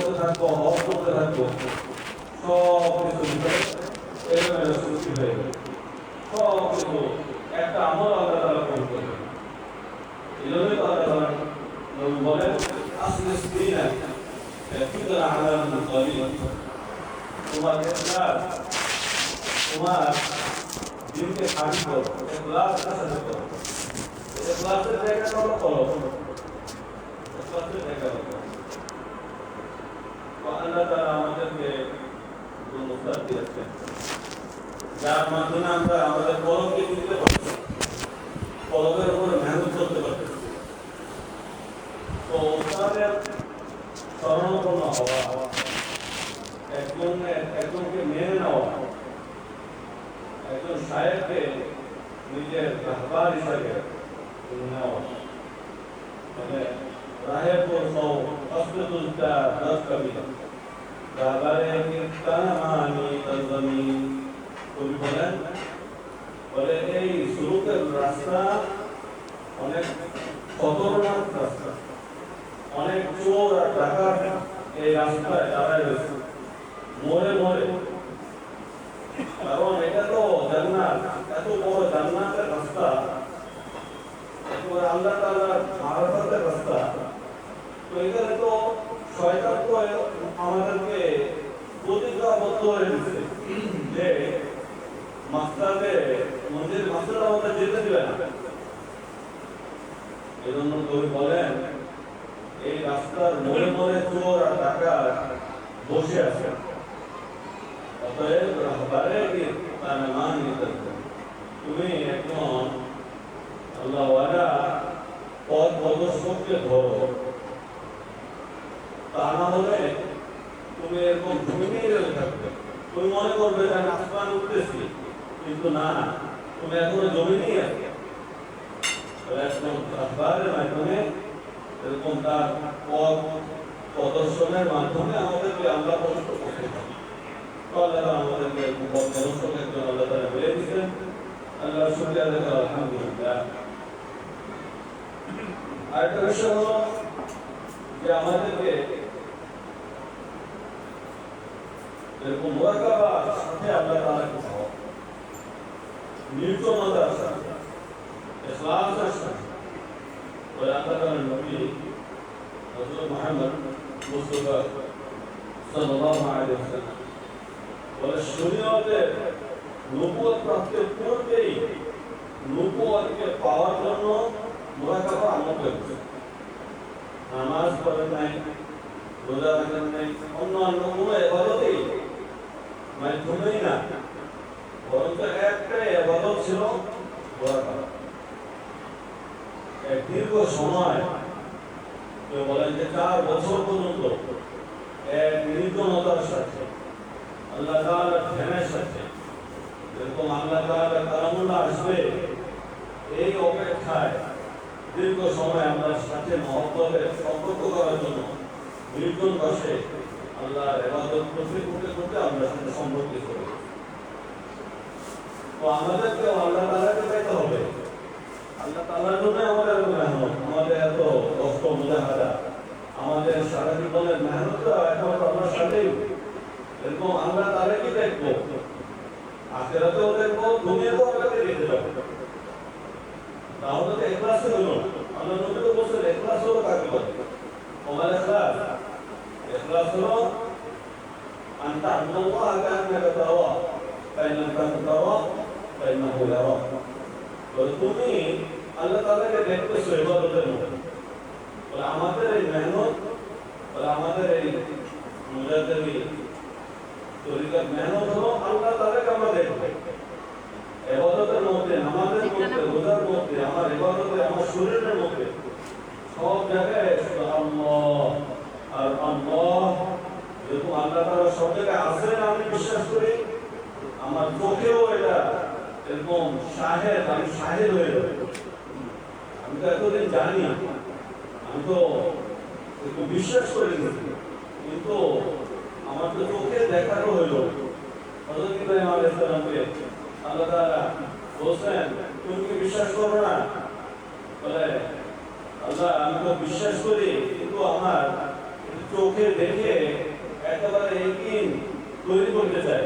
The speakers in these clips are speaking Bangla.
করতে থাকবো, হজ করতে থাকবো, সব কিছু ভিতরে এলোমেলো সৃষ্টি হয়ে গেল। সব কিছু একটা আমল আল্লাহ তাআলা কবুল করবেন। এই জন্যই তো আল্লাহ তাআলা নবী বলেন, আসলে স্ত্রী না ফিতরা আলাল কলিল, তোমার ইখলাস, তোমার দিনকে খাঁটি করো, ইখলাসের সাথে করো। ইখলাসের জায়গাটা হলো কলব, ইখলাসের জায়গা হলো। তো আল্লাহ তাআলা আমাদেরকে মুস্তাদ দিয়েছেন, যার মাধ্যমে আমরা আমাদের কলবকে বুঝতে পারছি, কলবের উপরে মেহনত করতে পারছি। তো ওস্তাদের শরণাপন্ন হওয়া, একজনকে মেনে নেওয়া, একজন শায়েখকে নিজের রাহবার হিসাবে নেওয়া, মানে রাহে পরশো অস্ত্রতুলটা 10 কবিতা রাহবারে কিরতানি তজমিন। কবি বলে এই সুরুকের রাস্তা অনেক খতরনাক রাস্তা, অনেক চোর আর ডাকাত এই রাস্তায় দাঁড়ায় রয়েছে মরে মরে। কারণ এটা তো জান্নাত, এত বড় জান্নাতের রাস্তা, আল্লাহ তাআলার মারফতের রাস্তা। তো এখানে তো শয়তান তো আমাদেরকে প্রতিজ্ঞাবদ্ধ হয়ে দিচ্ছে যে মাসজিদে মসজিদের মাসজিদ আমাদের যেতে দিবে না। এই জন্য কবি বলেন এই রাস্তার মোড়ে মোড়ে চোর আর ডাকাত বসে আছে, অতএব রাহবারে তার মান নিতে তুমি একজন আল্লাহ ওয়ালা পথ প্রদর্শককে ধরো, তা না হলে তুমি এরকম ঘুমিয়ে থাকবে। তুমি মনে করবে যে আমি আসমান উঠতেছি, কিন্তু না, তুমি এখনো জমিনেই আছো। একজন রাহবারের মাধ্যমে এরকম তার পথ প্রদর্শনের মাধ্যমে আমাদেরকে আল্লাহ পর্যন্ত করতে হবে। আল্লাহ আমাদেরকে পথ প্রদর্শক একজন আল্লাহ তাআলা বলে দিয়েছেন। আল্লাহ শুকরিয়া আদায় করি, আলহামদুলিল্লাহ। আরেকটা বিষয় হলো যে আমাদেরকে এরকম মুরাকাবার সাথে আল্লাহ তাআলাকে পাওয়া, নির্জনতার সাথে, ইখলাসের সাথে। ওই আল্লাহ তাআলার নবী হযরত মুহাম্মদ মুস্তাফা সাল্লাল্লাহু আলাইহি ওয়াসাল্লাম বলে শরীয়তের নবুয়ত প্রাপ্তির পূর্বেই নবুয়তকে পাওয়ার জন্য মুরাকাবা আমল করেছে। নামাজ পড়েন নাই, রোজা রাখেন নাই, অন্যান্য কোনো ইবাদতই মাধ্যমেই না, বরং একটাই ইবাদত ছিল মুরাকাবা। এক দীর্ঘ সময় কেউ বলেন যে 4 বছর পর্যন্ত এক নির্জনতার সাথে আল্লাহ তাআলার ধ্যানের সাথে এরকম আল্লাহ তাআলার কালামুল্লাহ আসবে এই অপেক্ষায় দীর্ঘ সময় আমরা সাথে মহব্বতের সম্পর্ক করার জন্য নির্জন বসে আল্লাহর ইবাদত করতে করতে করতে আমরা সাথে সম্পর্কিত করি। তো আমাদেরকে আল্লাহ তাআলাকে পেতে হবে। আল্লাহ তাআলার জন্য আমাদের মেহনত, আমাদের এত কষ্ট মুজাহাদা, আমাদের সারা জীবনের মেহনতটা একমাত্র আল্লাহর সাথেই। এরকম আমরা তাদেরকে দেখবো, আখিরাতেও দেখবো, দুনিয়াতেও আমাকে দেখতে পাবো। তাহলে তো ইখলাস হলো। আল্লাহ নবী তো বলছেন ইখলাস হলো কাকে বলে? ওমাল ইখলাস, ইখলাস হলো আনতা আল্লাহ কান্নাকা তাওয়া ফাইন লাম তাকুন তাওয়া ফাইন্নাহু ইয়ারাক। তুমি আল্লাহ তাআলাকে দেখতেছো ইবাদতের মধ্যে। বলে আমাদের এই মেহনত, বলে আমাদের এই মুজাহিদি তরিকার মেহনত হলো আল্লাহ তাআলাকে আমরা দেখবো ইবাদতের মধ্যে, নামাজের মধ্যে, রোজার মধ্যে, আমার ইবাদতে, আমার শরীরের মধ্যে, সব জায়গায় আল্লাহ আর আল্লাহ। যেহেতু আল্লাহ তাআলা সব জায়গায় আছেন আমি বিশ্বাস করি, আমার চোখেও এটা এরকম শাহেদ, আমি শাহেদ হয়ে যাবো। আমি তো এতদিন জানি, আমি তো একটু বিশ্বাস করে গেছি, কিন্তু আমার তো চোখে দেখানো হইল। হযরত ইব্রাহিম আলাইহিস সালামকে আল্লাহ তাআলা বলছেন তুমি কি বিশ্বাস করো না? বলে আল্লাহ আমি তো বিশ্বাস করি, কিন্তু আমার চোখে দেখে একেবারে একই তৈরি করতে চাই।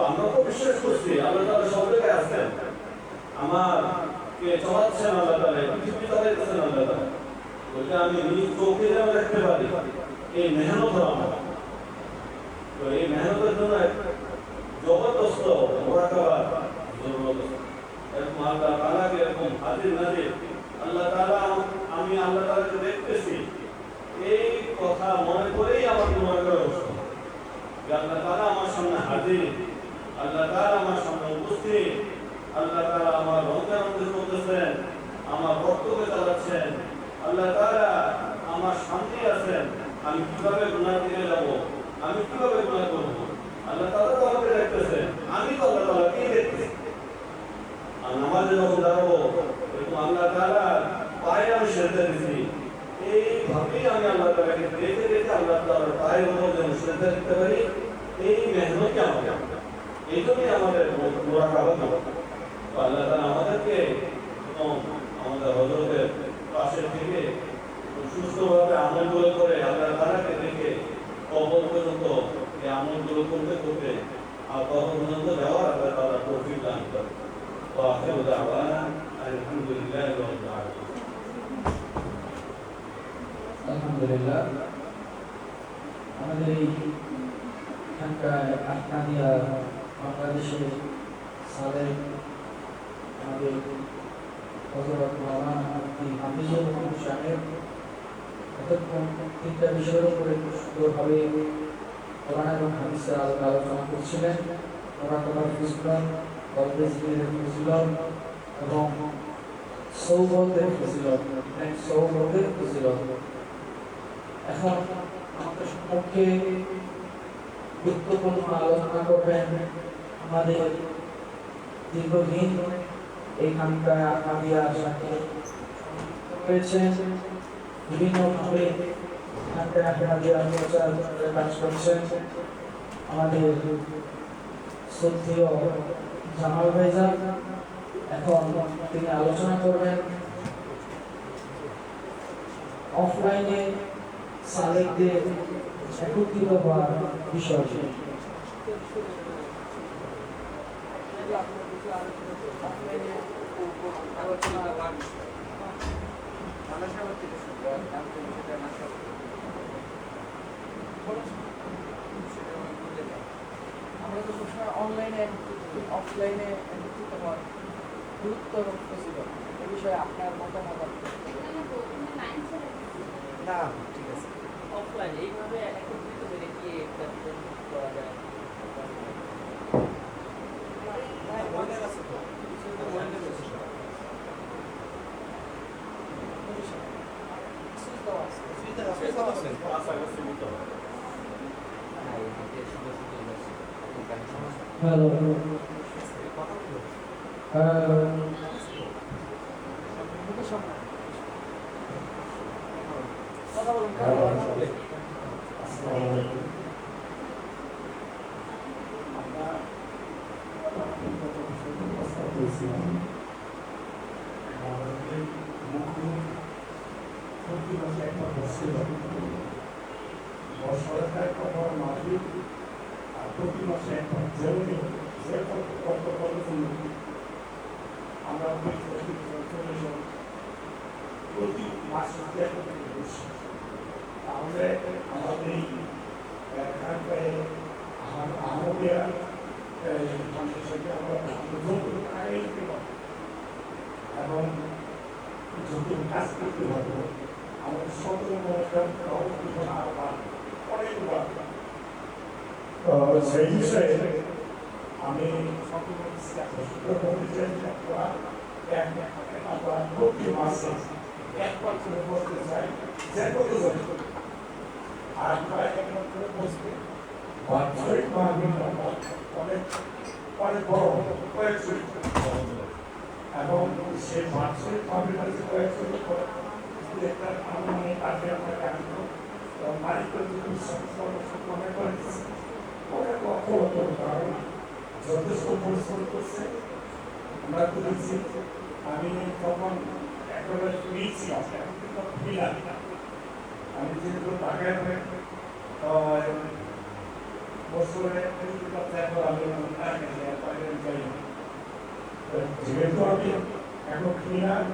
আমরা তো বিশ্বাস করছি আল্লাহ তাআলা সব জায়গায় আছেন, আমার কে চালাচ্ছেন আল্লাহ তাআলা, পৃথিবী চালাইতেছেন আল্লাহ তাআলা। ওইটা আমি নিজ চোখে যেন দেখতে পারি, এই মেহনত আমার। তো এই মেহনতের জন্য জবরদস্ত মোরাকাবার জরুরত আছে। এরকম আল্লাহ তাআলাকে এরকম হাজির নাজির আল্লাহ তাআলা, আমি আল্লাহ তাআলাকে দেখতেছি, এই কথা মনে করেই আমার মনে করে বসতো যে আল্লাহ তাআলা আমার সামনে হাজির, আল্লাহ তাআলা আমার সামনে উপস্থিত, আল্লাহ তাআলা আমার রমজান করতেছেন, আমার বক্তব্য চালাচ্ছেন, আল্লাহ তাআলা আমার সামনে আছেন। আমি কিভাবে গুনাহ দিয়ে যাব, আমি কিভাবে গুনাহ করব, আল্লাহ তাআলা তো আমাকে দেখতেছেন, আমি তো আল্লাহ তাআলাকেই দেখতেছি। আর নামাজে যখন দাঁড়াবো এরকম আল্লাহ তাআলা পায়ে আমি সেজদা দিছি, এইভাবেই আমি আল্লাহ তাআলাকে দেখে দেখে আল্লাহ তাআলার পায়ের উপর যেন সেজদা দিতে পারি, এই মেহনতই আমাদের, এই জন্যই আমাদের মোরাকাবা দরকার। আল্লাহ তাআলা আমাদেরকে আমাদের হযরতের পাশে থেকে সুস্থভাবে আমলগুলো করে আল্লাহ তাআলাকে দেখে কবর পর্যন্ত এই আমলগুলো করতে করতে আর কবর পর্যন্ত যাওয়ার আল্লাহ তাআলা তৌফিক দান করেন। ওয়া আখিরু দাওয়ানা আলহামদুলিল্লাহি রাব্বিল আলামিন। আলহামদুলিল্লাহ, আমাদের এই আহমদিয়া বাংলাদেশের সালেক আমাদের হযরত মাওলানা মুফতি হাফিজুর রহমান সাহেব এতক্ষণ তিনটা বিষয়ের উপরে সুন্দরভাবে কোরআন এবং হাদিসের আলোচনা করছিলেন। মোরাকাবার ফজিলত, কলবে জিকিরের ফজিলত এবং সৌবতের ফজিলত, সৌবতের ফজিলত। এখন আমাদের সম্মুখে গুরুত্বপূর্ণ আলোচনা করবেন আমাদের দীর্ঘদিন এই খানকায় আহমদিয়ার সাথে রয়েছেন, বিভিন্নভাবে খানকায় আহমদিয়ার প্রচার কাজ করছেন আমাদের শ্রদ্ধেয় জামাল ভাইজান। এখন তিনি আলোচনা করবেন অফলাইনে সালেকদের একত্রিত হওয়ার বিষয়টি। আমরা তো সবসময় অনলাইনে অফলাইনে একত্রিত হওয়ার গুরুত্ব এবং ফজিলত এ বিষয়ে আপনার মতামত। না ঠিক আছে, অফলাইন এইভাবে একত্রিত হয়ে কি একটা করা যায়? হ্যালো, কথা বলুন। সরকার করার মাঝে আর প্রতি মাসে একটা জরুরি আমরা প্রতি মাসে তাহলে আমাদের এই আমাদের মানুষের সাথে আমরা এবং যত কাজ করতে পারবো আমাদের সেই বিষয়ে আমি প্রতি মাসে একবার করে বসতে চাই যে কতজন আর বসতে বাৎসরিক মাহফিল অনেক অনেক বড় কয়েকশো এবং সেই বাৎসরিক মাহফিল কয়েকশো একটা আনুমানিক আগে আমরা কাটিত মালিকের মনে করেছি অনেক লক্ষ কারণ যথেষ্ট পরিশ্রম করছে। আমরা করেছি, আমি তখন একেবারে ফ্রি ছিলাম, আমি যেহেতু ঢাকায় বছরে আমি বাইরে যাই না। যেহেতু আমি এখন ক্লিনার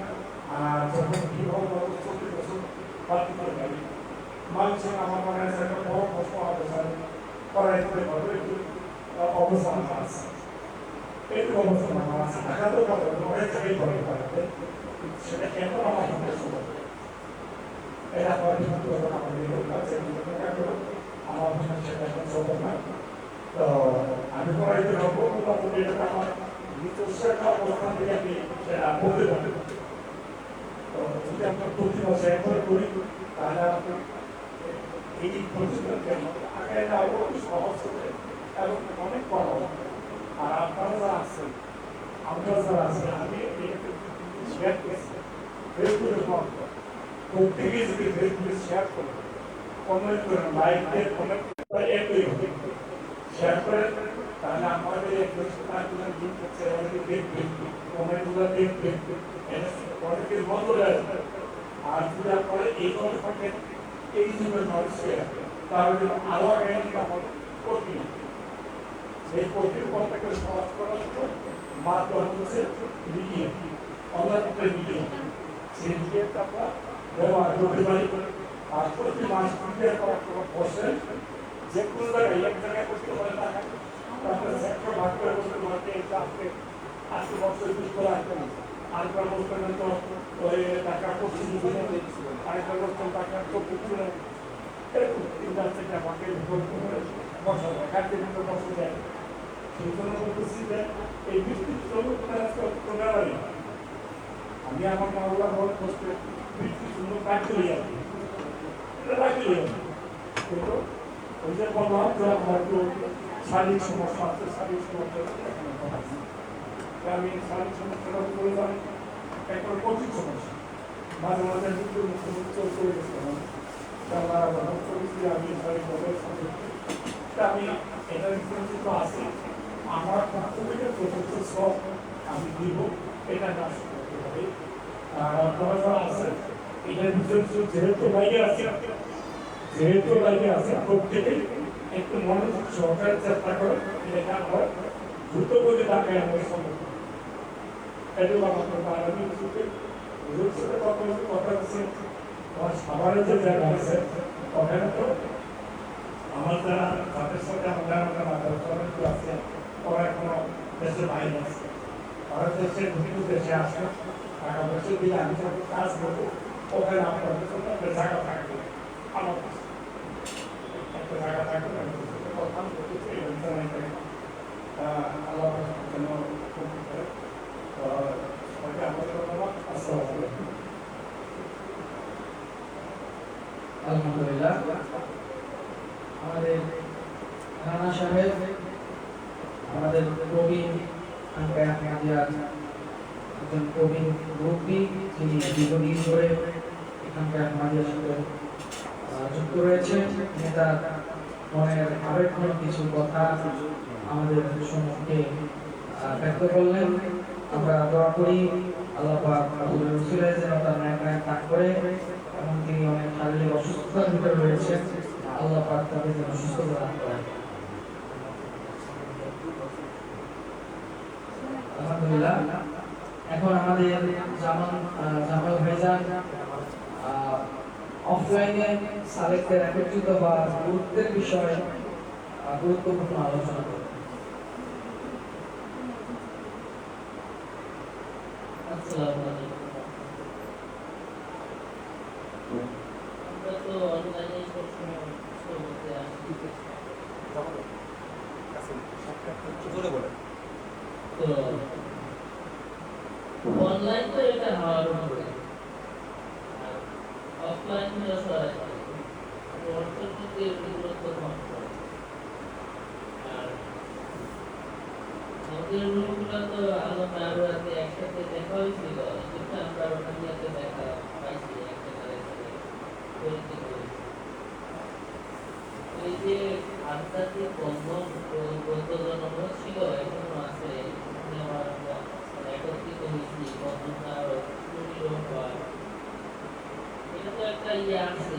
আর যখন কিভাবে 40 বছর বাড়তি করে যাই মানুষের আমার মনে হয় একটা বড় কষ্ট অবস্থান করাইতে পারবে একটু অবস্থান আছে একটু অবস্থান আমার আছে ঢাকা তো অনেক জায়গায় করতে পারবে সেটা কেন আমার সমস্যা হবে এটা আমাদের কাছে আমার মনে হয় সেটা এখন চলবে না। তো আমি করাইতে পারবো মোটামুটি এটা আমার নিজস্ব একটা অবস্থান থেকে আমি সেটা বলতে পারি। তো যদি আমরা প্রতি মাসে একবার করি তাহলে আমাদের এই প্রতিষ্ঠানকে আগে আরো সহজ হবে এবং অনেক বড় হবে। আর আপনারা যারা আছেন আমরা যারা আছি আমি এটাকে শেয়ার করছি ফেসবুকে প্রত্যেকেই যদি ফেসবুকে শেয়ার করে কমেন্ট করেন লাইক দিয়ে কমেন্ট করে একই হবে শেয়ার করে তাহলে আমাদের এই প্রতিষ্ঠানগুলো লিঙ্ক হচ্ছে আমাদের দেখবে কমেন্টগুলো দেখবে অনেকের বন্ধ হয়ে যাবে। আর যদি আপনারা এই কমেন্টটাকে এই যুগের মানুষকে তাহলে আরো আগে আমাদের কঠিন এই কঠিন কথাকে সমাজ করার জন্য মাধ্যম হচ্ছে মিডিয়া অনলাইন মিডিয়া সেই মিডিয়াটা আমরা ব্যবহার করতে পারি। আর প্রতি মাস মিডিয়া করার কোনো বসেন যে কোনো জায়গায় এক জায়গায় করতে পারে টাকা তারপরে সেক্টর ভাগ করে বলতে পারে এটা আপনি 8 বছর ইউজ করে আসবেন আরেকবার বলবেন তো ওই টাকা পঁচিশ আরেকবার বলছেন টাকা 24 এরকম তিনটা থেকে আমাকে বসা যায় কাটতে কিন্তু বসা যায় সেই জন্য বলতেছি যে এই বৃষ্টির জন্য আমি আমার মামলা ভোট করতে বৃষ্টির জন্য কাটতে যাচ্ছি এটা রাখতে যাচ্ছি কিন্তু ওই যে বললাম যে আমার একটু শারীরিক সমস্যা আছে শারীরিক সমস্যা আমি শারীরিক সমস্যাটা করে যাই একটা কঠিন সমস্যা মাঝে মাঝে মৃত্যুর মুখোমুখি করে গেছিলাম আমি শারীরিকভাবে আমি এটার বিপরীত আছে আমার পক্ষ থেকে প্রযুক্ত সব আমি দিব এটা না করতে হবে। আর আপনারা যারা আছে এটার বিপরীত যেহেতু বাইরে আছে প্রত্যেকেই একটু মনোযোগ সহকারে চেষ্টা করে এটা আমরা দ্রুত গতি টাকায় আমাদের সম্ভব এটা আমার আমি কথা হচ্ছে আমার সাভারের যে জায়গা আছে ওখানে তো আমার যারা তাদের সাথে আমাদের আছে ওরা এখনো দেশের বাইরে আছে ওরা দেশে বিভিন্ন দেশে আসে টাকা পয়সা দিয়ে আমি যখন কাজ করবো ওখানে আপনাদের জন্য একটা জায়গা থাকবে আমার একটা জায়গা থাকবে আমি কথা বলতেছি আল্লাহ যেন সবাইকে আমাদের ধন্যবাদ আসসালামু আলাইকুম। আলহামদুলিল্লাহ আমাদের রানা সাহেব আমাদের প্রবীণ একজন প্রবীণ মুরব্বী যিনি দীর্ঘদিন ধরে এখানকার মাঝিয়ার সাথে যুক্ত রয়েছেন তিনি তার মনের আবেগময় কিছু কথা আমাদের সম্মুখে ব্যক্ত করলেন। আমরা দোয়া করি আল্লাহ পাক আল্লাহর রসুলের যেন তার ন্যায় কাজ করে এবং তিনি অনেক শারীরিক অসুস্থতার ভিতরে রয়েছেন আল্লাহ পাক তাদের যেন সুস্থ প্রদান করেন। আলহামদুলিল্লাহ এখন আমাদের জামাল ভাইজান অফলাইনে সালেকদের একত্রিত বা গুরুত্বের বিষয়ে গুরুত্বপূর্ণ আলোচনা করবেন। আসসালামু আলাইকুম। আমরা তো অনলাইনে সবসময় করতে আসি তো অনলাইন তো এটা হওয়ার উপরে আর অফলাইন হলো সরাসরি অর্থনীতি গুরুত্ব কম করে। আর আমাদের রুমগুলো তো আলাদা আরো আগে একসাথে দেখা হয়েছিল যেটা আমরা ওখানে দেখা পাইছি একটা পরিচিত এই যে আধ্যাত্মিক বন্ধন বৌদ্ধ ছিল এখনো আছে আমার একত্রিত হয়েছি বন্ধনটা আরো সুদৃঢ় হওয়ার এটা তো একটা ইয়ে আছে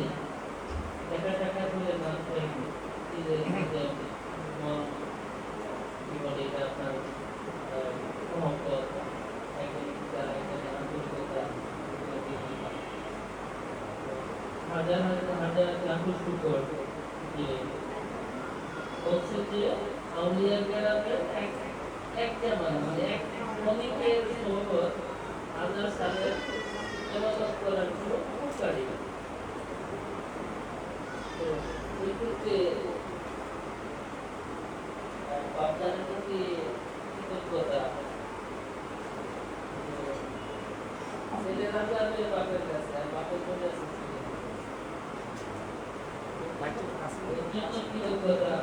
দেখা সাক্ষাৎ হলে মানুষের নিজের নিজের মন কি বলে এটা আপনার মহব্বত একজন যারা এখানে আন্তরিকতা এগুলো বেশি হয়। হাজার হাজার হাজার লাখো শুকর যে বলছে যে আউলিয়া কেরামের একটা মানে এক ক্ষণিকের সোহবত আল্লাহ সাথে ইবাদত করার জন্য উপকারী। তো এই ক্ষেত্রে বাপদানের প্রতি কৃতজ্ঞতা ছেলেরা যাবে বাপের কাছে আর বাপের চলে আসে কৃতজ্ঞতা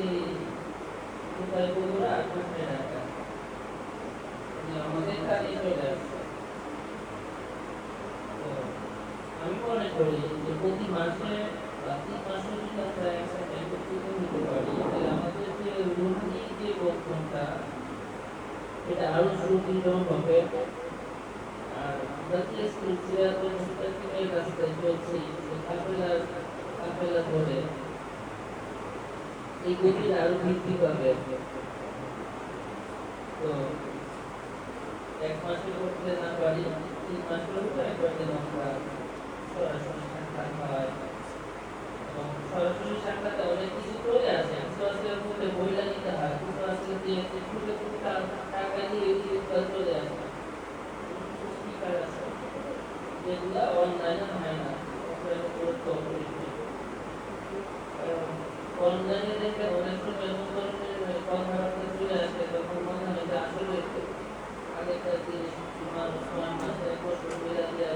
এই কোথায় বগুড়া আর কোথায় ঢাকা আমাদের কাজে চলে আসছে। তো আমি মনে করি যে প্রতি মাসে বা 3 মাসে যদি আমরা একসাথে একত্রিত হতে পারি তাহলে আমাদের যে রুটি যে বন্ধনটা এটা আরো সুদৃঢ় হবে। আর আমরা যে সিলসিলাতুল মুস্তাকিমের রাস্তায় চলছি কাফেলা ধরে এই গতিটা আরো বৃদ্ধি পাবে। তো 1 মাসে করতে না পারি 3 মাস করতে একবার যেন আমরা সরাসরি সাক্ষাৎ হয় এবং সরাসরি সাক্ষাতে অনেক কিছু চলে আসে। কিছু আসলে মধ্যে মহিলা নিতে হয়, কিছু আসলে যে ছুটে ছুটে টাকা দিয়ে চলে আসে, কিছু স্পিকার আছে যেগুলা অনলাইনে হয় না। অনলাইনে দেখে অনেক সময় এমন ধরনের কথাবার্তা চলে আসে তখন মনে হয় যে আসলে আগেকার জিনিস মানুষ মাসে কষ্ট মিলা দিয়ে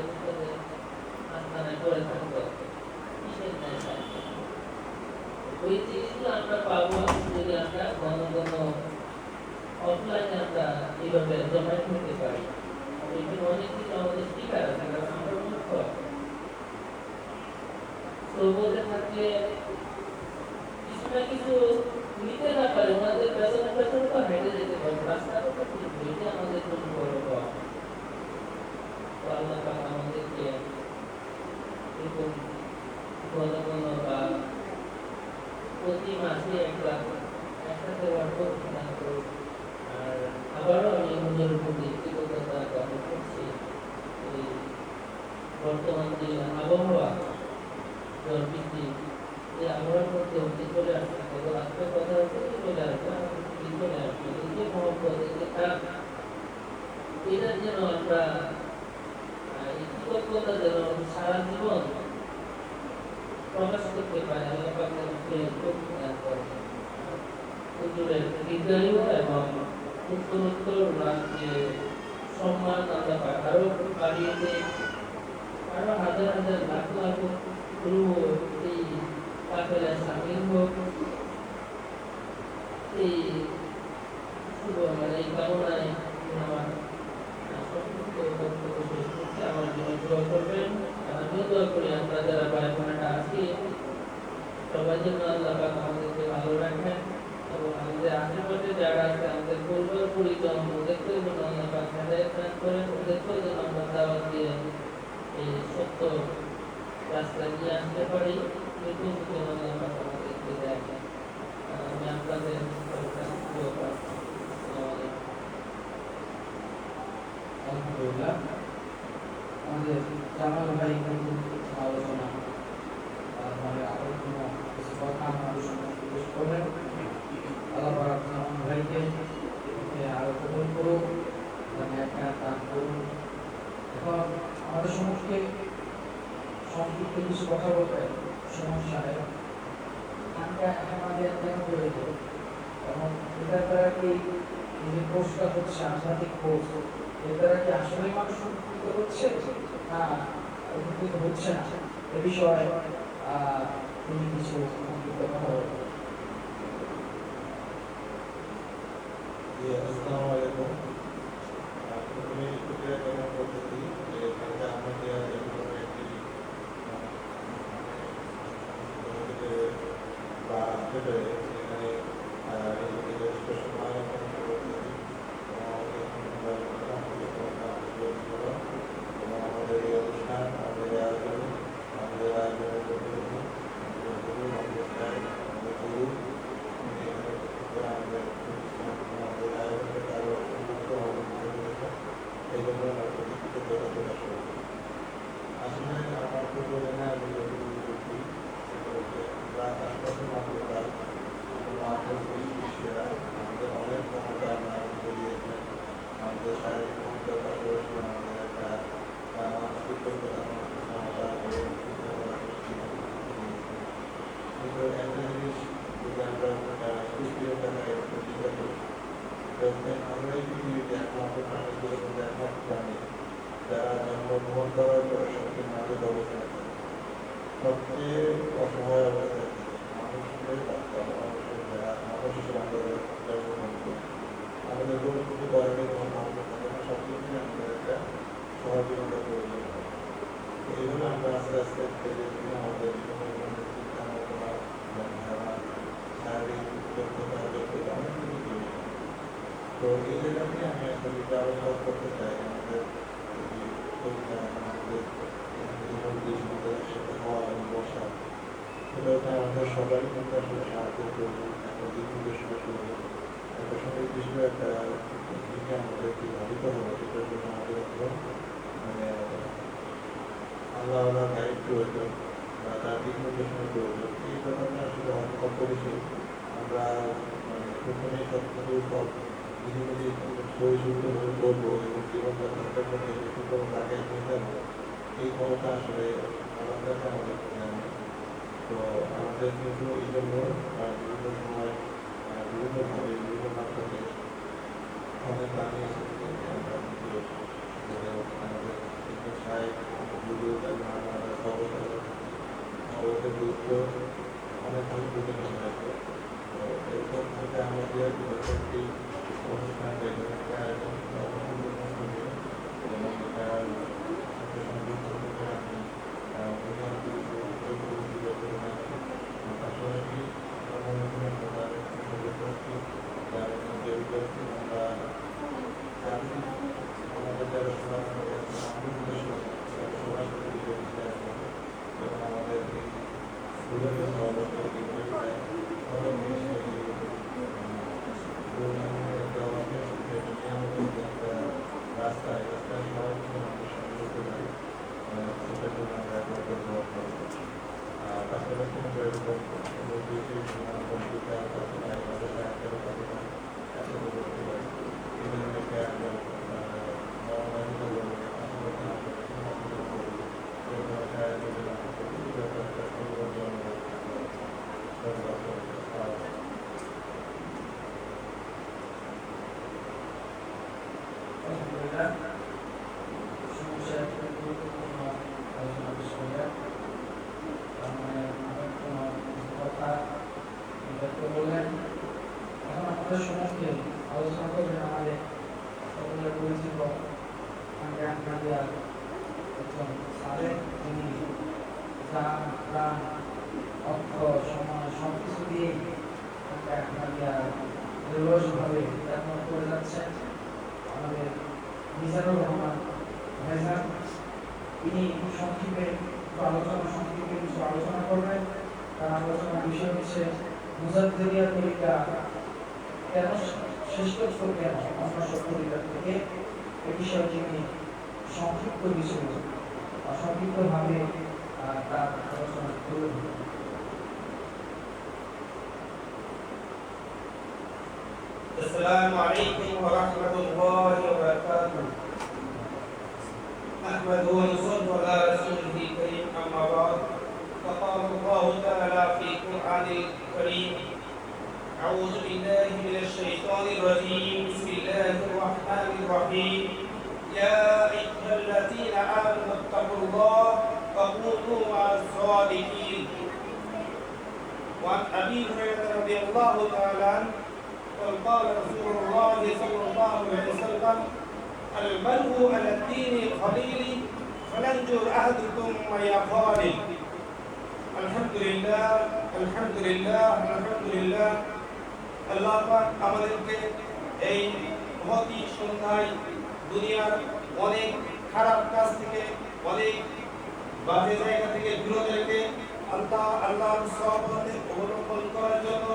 আস্তানায় করে থাকতো কিসের নেয়। ওই জিনিসগুলো আমরা পাবো যদি আমরা ঘন ঘন অফলাইনে আমরা এইভাবে জমায়েত হতে পারি। এখানে অনেক কিছু আমাদের স্পিকার আছে কারণ আমরা মূর্খ সৌবতে থাকলে কিছু না কিছু নিতে না পারে ওনাদের পেছনে পেছনে তো হেঁটে যেতে পারবো, রাস্তাটা তো এটা আমাদের জন্য বড় পাওয়া। তো আল্লাহ পাক আমাদেরকে এরকম ঘন ঘন বা প্রতি মাসে একসাথে অর্থ দান করুন। আর আবারও আমি আমাদের প্রতি কৃতজ্ঞতা জ্ঞাপন করছি। এই বর্তমান যে আবহাওয়া জ্বর বৃদ্ধি এই আবহাওয়ার মধ্যে অতি চলে আসছে, গত রাত্রে কথা হচ্ছে চলে আসবে, আমাদের চলে আসবে। এই যে মহব্বত এই যে খারাপ এটা যেন আমরা এই কৃতজ্ঞতা যেন সারা জীবন প্রকাশ করতে পারি। আল্লাহ পাক আমাদেরকে তৌফিক দান করেন। হুজুরের দীর্ঘায়ু এবং উত্তরোত্তর যে সম্মান আল্লাহ পাক আরো বাড়িয়ে দেয়, আরো হাজার হাজার লাখ লাখ রূহ এই কাফেলায় শামিল হোক। এই শুভ এই কামনায় আমার সংক্ষিপ্ত বক্তব্য শেষ করছি। আমার জন্য দোয়া করবেন, আমিও দোয়া করি আমরা যারা ভাই বোনেরা আছি সবাই যেন আল্লাহ পাক আমাদেরকে ভালো রাখেন এবং আমাদের আশেপাশে যারা আছে আমাদের পরিবার পরিজন ওদেরকেও যেন আল্লাহ পাক হেদায়েত দান করেন, ওদেরকেও যেন আমরা দাওয়াত দিয়ে এই সত্য রাস্তা নিয়ে আসতে পারি। এরকম যেন আল্লাহ পাক আমাদেরকে দেখেন। আমি আপনাদের দোয়া প্রার্থনা করি। আসসালামু আলাইকুম। আলহামদুলিল্লাহ আমাদের জামাল ভাই কিন্তু আলোচনা মানে আরো কোনো কিছু কথা আমার জিজ্ঞেস করবেন। আল্লাহ পাক জামাল ভাইকে আরো কবুল করুন, একটা দান করুন। এখন আমাদের সম্মুখে সংক্ষিপ্ত কিছু কথা বলতে সমস্যায় আমাদের কেন জড়িত এবং এটার দ্বারা কি এই যে কোর্সটা হচ্ছে আন্তর্জাতিক কোর্স এর দ্বারা কি আসলে মানুষ উপকৃত হচ্ছে না উপকৃত হচ্ছে না এ বিষয়ে তিনি কিছু সংক্ষিপ্ত কথা বলবেন। আসসালামু আলাইকুম। প্রথমে শুকরিয়া জ্ঞাপন করতেছি যে কালকে আমাদের এরকম একটি বা আসতে পেরে সেখানে আমাদের এই অনুষ্ঠান আমাদের আয়োজন আমাদের কিন্তু একটা জিনিস যদি আমরা স্পিরিটটা চিন্তা করি, আমরা এই পৃথিবীতে একমাত্র প্রাণীগুলোর মধ্যে একমাত্র প্রাণী যারা জন্মগ্রহণ করার পরে সবচেয়ে নাজুক অবস্থায় থাকে, সবচেয়ে অসহায় অবস্থায় থাকে। মানুষের বাচ্চা, মানুষের যারা মানুষ হিসেবে আমরা জন্মগ্রহণ করি, আমাদের কোনো কিছু করেনি, কোনো মানুষ থাকে না, সব কিছুই আমাদের একটা সহযোগিতা প্রয়োজন হয়। তো এইভাবে আমরা আস্তে আস্তে আমাদের চিন্তা ভাবনা, ধারণা, শারীরিক যোগ্যতা যোগ্যতা অনেক কিছু তৈরি হয়। তো এই জায়গাতে আমি আসলে একটু আলোচনা করতে চাই আমাদের আমাদের বিশ্ববিদ্যালয়ের সাথে হওয়া এবং বসা, সেটা হচ্ছে আমাদের সবারই কিন্তু আসলে সাহায্য করবো, একটা দিক নির্দেশনা করবো, একটা সঙ্গীত হিসেবে একটা দিকে আমাদেরকে ভাবিত হবে, সেটার জন্য আমাদের একদম মানে আল্লাহ আল্লাহ গাইড প্রয়োজন বা তার দিক নির্দেশনা প্রয়োজন। এই ব্যাপারটা আসলে অল্প বেশি আমরা মানে প্রথমেই সব কিছু সব নিজে সহিষ্ণুভাবে করবো এবং জীবনযাত্রাটা করে সুন্দর জায়গায় নিয়ে যাবো, এই ক্ষমতা আসলে আমার কাছে আমাদের নেই। তো আমাদের কিন্তু এই জন্য বিভিন্ন সময় বিভিন্নভাবে বিভিন্ন মাধ্যমে অনেক প্রাণী এসেছে আমরা কিন্তু আমাদের অবস্থা গুরুত্ব অনেকভাবে বিভিন্ন হয়েছে। তো এরপর থেকে আমাদের একটি অনুষ্ঠান একটা আয়োজন এবং পাশাপাশি আমাদের যারা এবং আমাদের স্কুলের রাস্তায় রাস্তায় সবাই আমাদের সঙ্গে করতে পারি, সেটার জন্য আমরা এখন ব্যবহার করবো। পাশাপাশি আমরা এরকম কম্পিউটার তাছাড়া আমাদের একসাথে করতে পারি, একসাথে করতে পারি, এই ধরনের একটা আলহামদুলিল্লাহ, সমস্যা একটা গুরুত্বপূর্ণ আলোচনা বিষয়। তার মানে অনেক কোনো কথা ব্যক্ত করলেন। এখন আমাদের সম্মুখে আলোচনা করবেন আমাদের সকলের পরিচিত আহমদিয়ার একজন সালেক, তিনি প্রাণ প্রাণ অর্থ সময় সব কিছু দিয়ে আহমদিয়ার নির্ভরভাবে বিজ্ঞাপন করে যাচ্ছেন। আমাদের মিজানুর রহমান ভাইজান, তিনি সংক্ষেপে কিছু আলোচনা করবেন। তার আলোচনার বিষয় হচ্ছে মুজাদ্দিদিয়া তরিকা কেন শ্রেষ্ঠত্ব, কেন অন্য সব তরিকা থেকে, এ বিষয়ে তিনি সংক্ষিপ্তভাবে তার আলোচনা তুলে ধরবেন। السلام عليكم ورحمة الله وبركاته. نحمده ونصلي على رسوله الكريم أما بعد. فقال الله تعالى في القرآن الكريم: أعوذ بالله من الشيطان الرجيم. بسم الله الرحمن الرحيم. يا أيها الذين آمنوا اتقوا الله وكونوا مع الصادقين. وعن أبي هريرة رضي الله تعالى عنه قال رسول الله صلى الله عليه وسلم: المرء على الدين الخليل فلينظر أحدكم ما يقال. الحمد لله الحمد لله الحمد لله. আল্লাহ পাক আমাদেরকে এই মহতি সন্ধ্যায় দুনিয়ার অনেক খারাপ কাজ থেকে, অনেক বাজে জায়গা থেকে বিরত রেখে আল্লাহর সহবতে অবলম্বন করার জন্য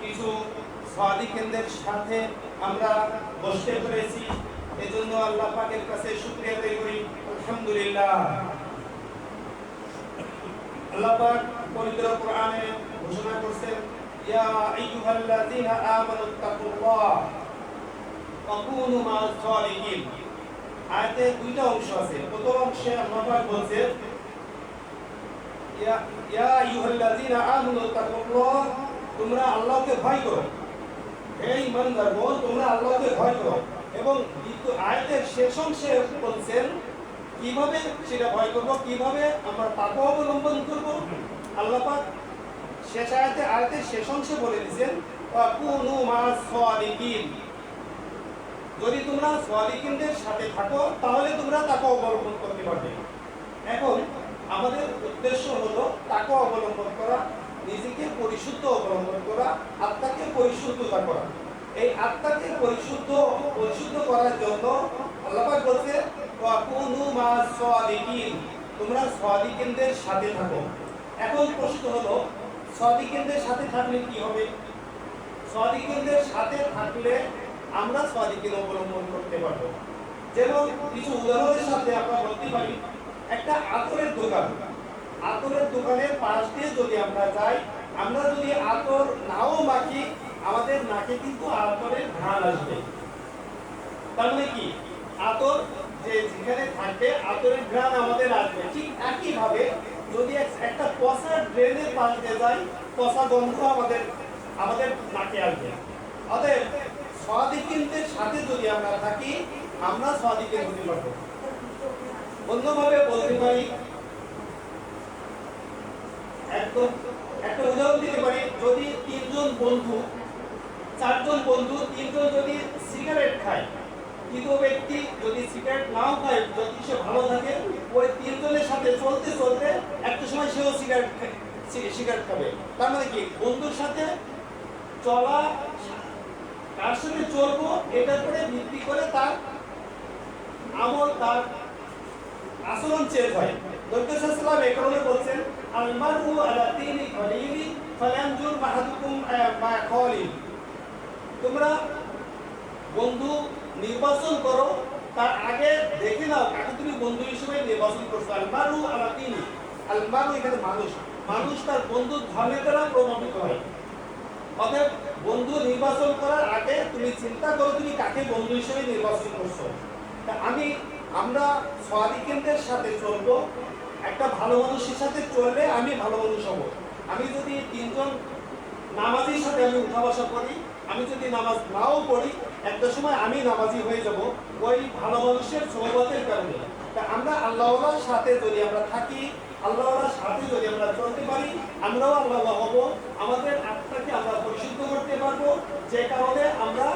কিছু সাদিকদের সাথে আমরা বসতে পেরেছি। এজন্য আল্লাহ পাকের কাছে শুকরিয়া আদায় করি, আলহামদুলিল্লাহ। আল্লাহ পাক পবিত্র কোরআনে ঘোষণা করেছেন: ইয়া আইয়ুহাল্লাযীনা আমানুত্তাকুল্লাহ ওয়া কুনু মা'আস সালিহিন। আয়াতে দুইটা অংশ আছে। প্রথম অংশে আল্লাহ পাক বলছেন ইয়া আইয়ুহাল্লাযীনা আমানু তাকুল্লাহ, তোমরা আল্লাহকে ভয় করো। হে ঈমানদারগণ, তোমরা আল্লাহকে ভয় করো। এবং দ্বিতীয় আয়াতের শেষ অংশে বলছেন কিভাবে সেটা ভয় করব, কিভাবে আমরা তাকওয়া অবলম্বন করব। আল্লাহ পাক শেষ আয়াতের শেষ অংশে বলে দিয়েছেন ওয়াকুনু মা'আস সাদিকিন, যদি তোমরা সাদিকিনদের সাথে থাকো তাহলে তোমরা তাকওয়া অবলম্বন করতে পারবে। এখন আমাদের উদ্দেশ্য হলো তাকওয়া অবলম্বন করা, নিজেকে পরিশুদ্ধ অবলম্বন করা, আত্মাকে পরিশুদ্ধতা করা। এই আত্মাকে পরিশুদ্ধ করার জন্য আল্লাহ পাক বলছে ওয়াকুনু মা'আস সাদিকিন, তোমরা সাদিকিনদের সাথে থাকো। এখন প্রশ্ন হলো সাদিকিনদের সাথে থাকলে কি হবে? সাদিকিনদের সাথে থাকলে আমরা সাদিকিন অবলম্বন করতে পারবো। যেমন কিছু উদাহরণের সাথে আমরা বলতে পারি, একটা আতরের দোকানের পাশ দিয়ে যদি আমরা যাই, আমরা যদি আতর নাও মাখি, আমাদের নাকে কিন্তু আতরের ঘ্রাণ আসবে। তার মানে কি, আতর যেখানে থাকবে আতরের ঘ্রাণ আমাদের আসবে। ঠিক একই ভাবে যদি একটা পচা ড্রেনের পাশ দিয়ে যাই, পচা গন্ধ আমাদের নাকে আসবে। অতএব সাদিকিনদের সাথে যদি আমরা থাকি, আমরা সাদিকিন হতে পারবো। অন্যভাবে বলতে পারি, একদম একটা উদাহরণ দিতে পারি, যদি চারজন বন্ধু তিনজন যদি সিগারেট খায়, তৃতীয় ব্যক্তি যদি সিগারেট নাও খায়, যদি সে ভালো থাকে, ওই তিনজনের সাথে চলতে চলতে একটা সময় সেও সিগারেট খাবে। তার মানে কি, বন্ধুর সাথে চলা, কার সাথে চলবো এটার উপরে ভিত্তি করে তার আমল, তার আচরণ চেঞ্জ হয়। নবী সাল্লাল্লাহু আলাইহি ওয়াসাল্লাম এই কারণে বলছেন আল মারউ আলা দীনি খলিলি ফালানজুর বাহাদুকুম মা খলিল, তোমরা বন্ধু নির্বাচন করো, তার আগে দেখে নাও কাকে তুমি বন্ধু হিসেবে নির্বাচন করছো। আল মারউ আলা দীনি, আল মারউ এখানে মানুষ তার বন্ধুর ধর্মের দ্বারা প্রভাবিত হয়। অতএব বন্ধু নির্বাচন করার আগে তুমি চিন্তা করো তুমি কাকে বন্ধু হিসেবে নির্বাচন করছো। আমরা সাদিকিনদের সাথে চলবো, একটা ভালো মানুষের সাথে চললে আমি ভালো মানুষ হব। আমি যদি তিনজন নামাজির সাথে আমি উঠা বসা করি, আমি যদি নামাজ নাও পড়ি, একটা সময় আমি নামাজি হয়ে যাব ওই ভালো মানুষের সোহবতের কারণে। তা আমরা আল্লাহওয়ালার সাথে যদি আমরা থাকি, আল্লাহওয়ালার সাথে যদি আমরা চলতে পারি, আমরাও আল্লাহওয়ালা হব, আমাদের আত্মাকে আমরা পরিশুদ্ধ করতে পারবো। যে কারণে আমরা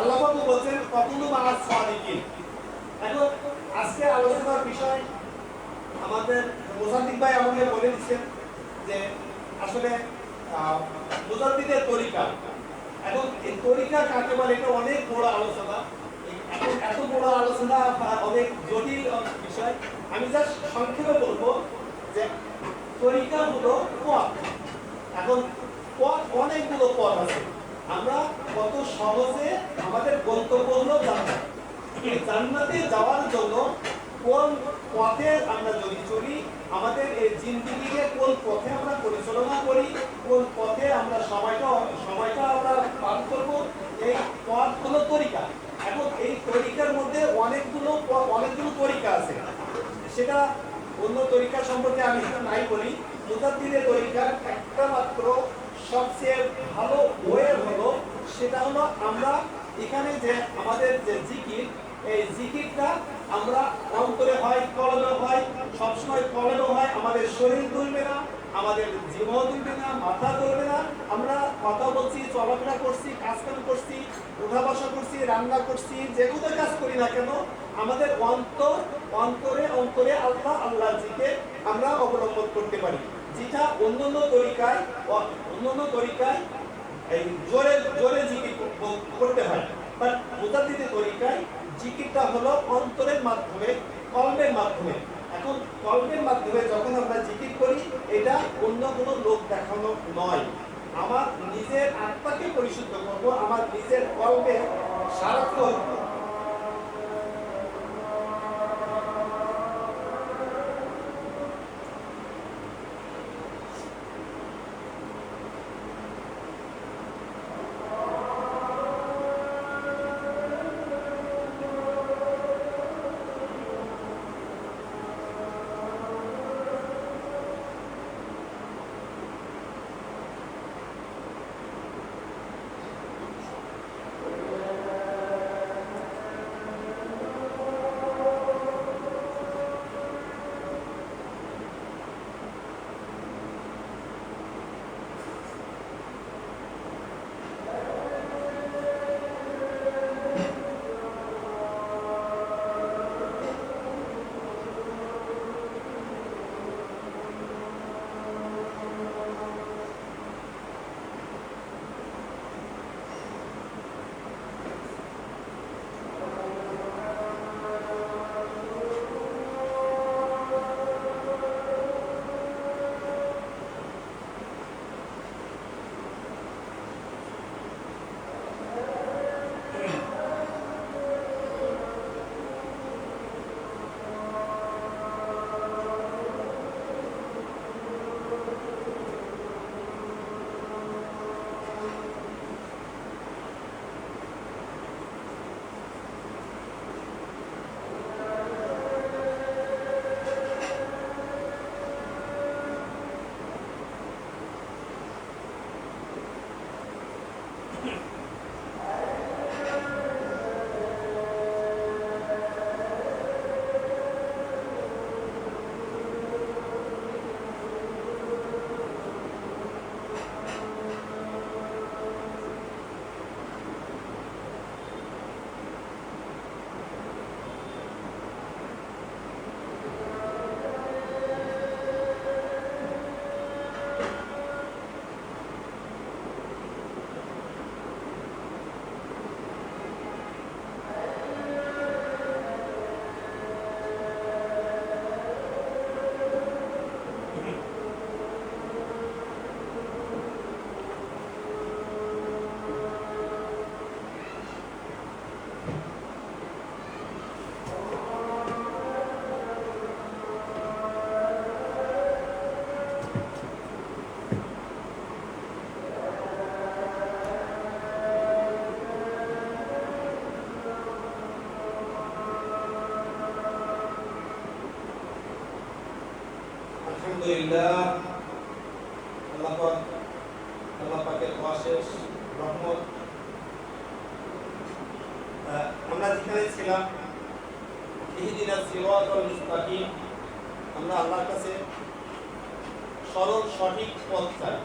আল্লাহ পাক বলেন ওয়াকুনু মা'আস সাদিকিন। এখন আজকে আলোচনার বিষয় আমাদের মুজাদ্দিদ ভাই আমাকে বলে দিচ্ছেন যে আসলে মুজাদ্দিদের তরিকা। এখন এই তরিকা কাকে বলে, এটা অনেক বড় আলোচনা। এখন এত বড় আলোচনা অনেক জটিল বিষয়। আমি জাস্ট সংক্ষেপে বলবো যে তরিকা হলো পথ। এখন অনেকগুলো পথ আছে, আমরা কত সহজে আমাদের গন্তব্য হলো জান্নাত। এই জান্নাতে যাওয়ার জন্য কোন পথে আমরা যদি চলি, আমাদের এই জিন্দেগিকে কোন পথে আমরা পরিচালনা করি, কোন পথে আমরা সময়টা আমরা পার করব, এই পথ হলো তরিকা। এখন এই তরিকার মধ্যে অনেকগুলো তরিকা আছে। সেটা অন্য তরিকা সম্পর্কে আমি নাই বলি, মুজাদ্দিদের তরিকার একটা মাত্র সবচেয়ে ভালো ওয়ে হলো, সেটা হলো আমরা এখানে যে আমাদের যে জিকির, এই জিকিরটা আমরা অন্তরে হয়, কলবে হয়, সবসময় কলবে হয়। আমাদের শরীর দুলবে না, আমাদের জীবন দুলবে না, মাথা দুলবে না। আমরা কথা বলছি, চলাফেরা করছি, কাজকাম করছি, উঠা বসা করছি, রান্না করছি, যে কোনো কাজ করি না কেন, আমাদের অন্তরে আল্লাহ জিকির আমরা অবলম্বন করতে পারি। যেটা অন্যান্য তরিকায় এই জোরে জিকির করতে হয়, বাট মুজাদ্দিদের তরিকায় জিকিরটা হলো অন্তরের মাধ্যমে, কলবের মাধ্যমে। এখন কলবের মাধ্যমে যখন আমরা জিকির করি, এটা অন্য কোনো লোক দেখানো নয়। আমার নিজের আত্মাকে পরিশুদ্ধ করবো, আমার নিজের কলবে সারাক্ষণ আলহামদুলিল্লাহ আল্লাহ পাকের অশেষ রহমত। আমরা যেখানে ছিলাম ইহদিনাস সিরাতাল মুস্তাকিম, আমরা আল্লাহর কাছে সরল সঠিক পথ চাই।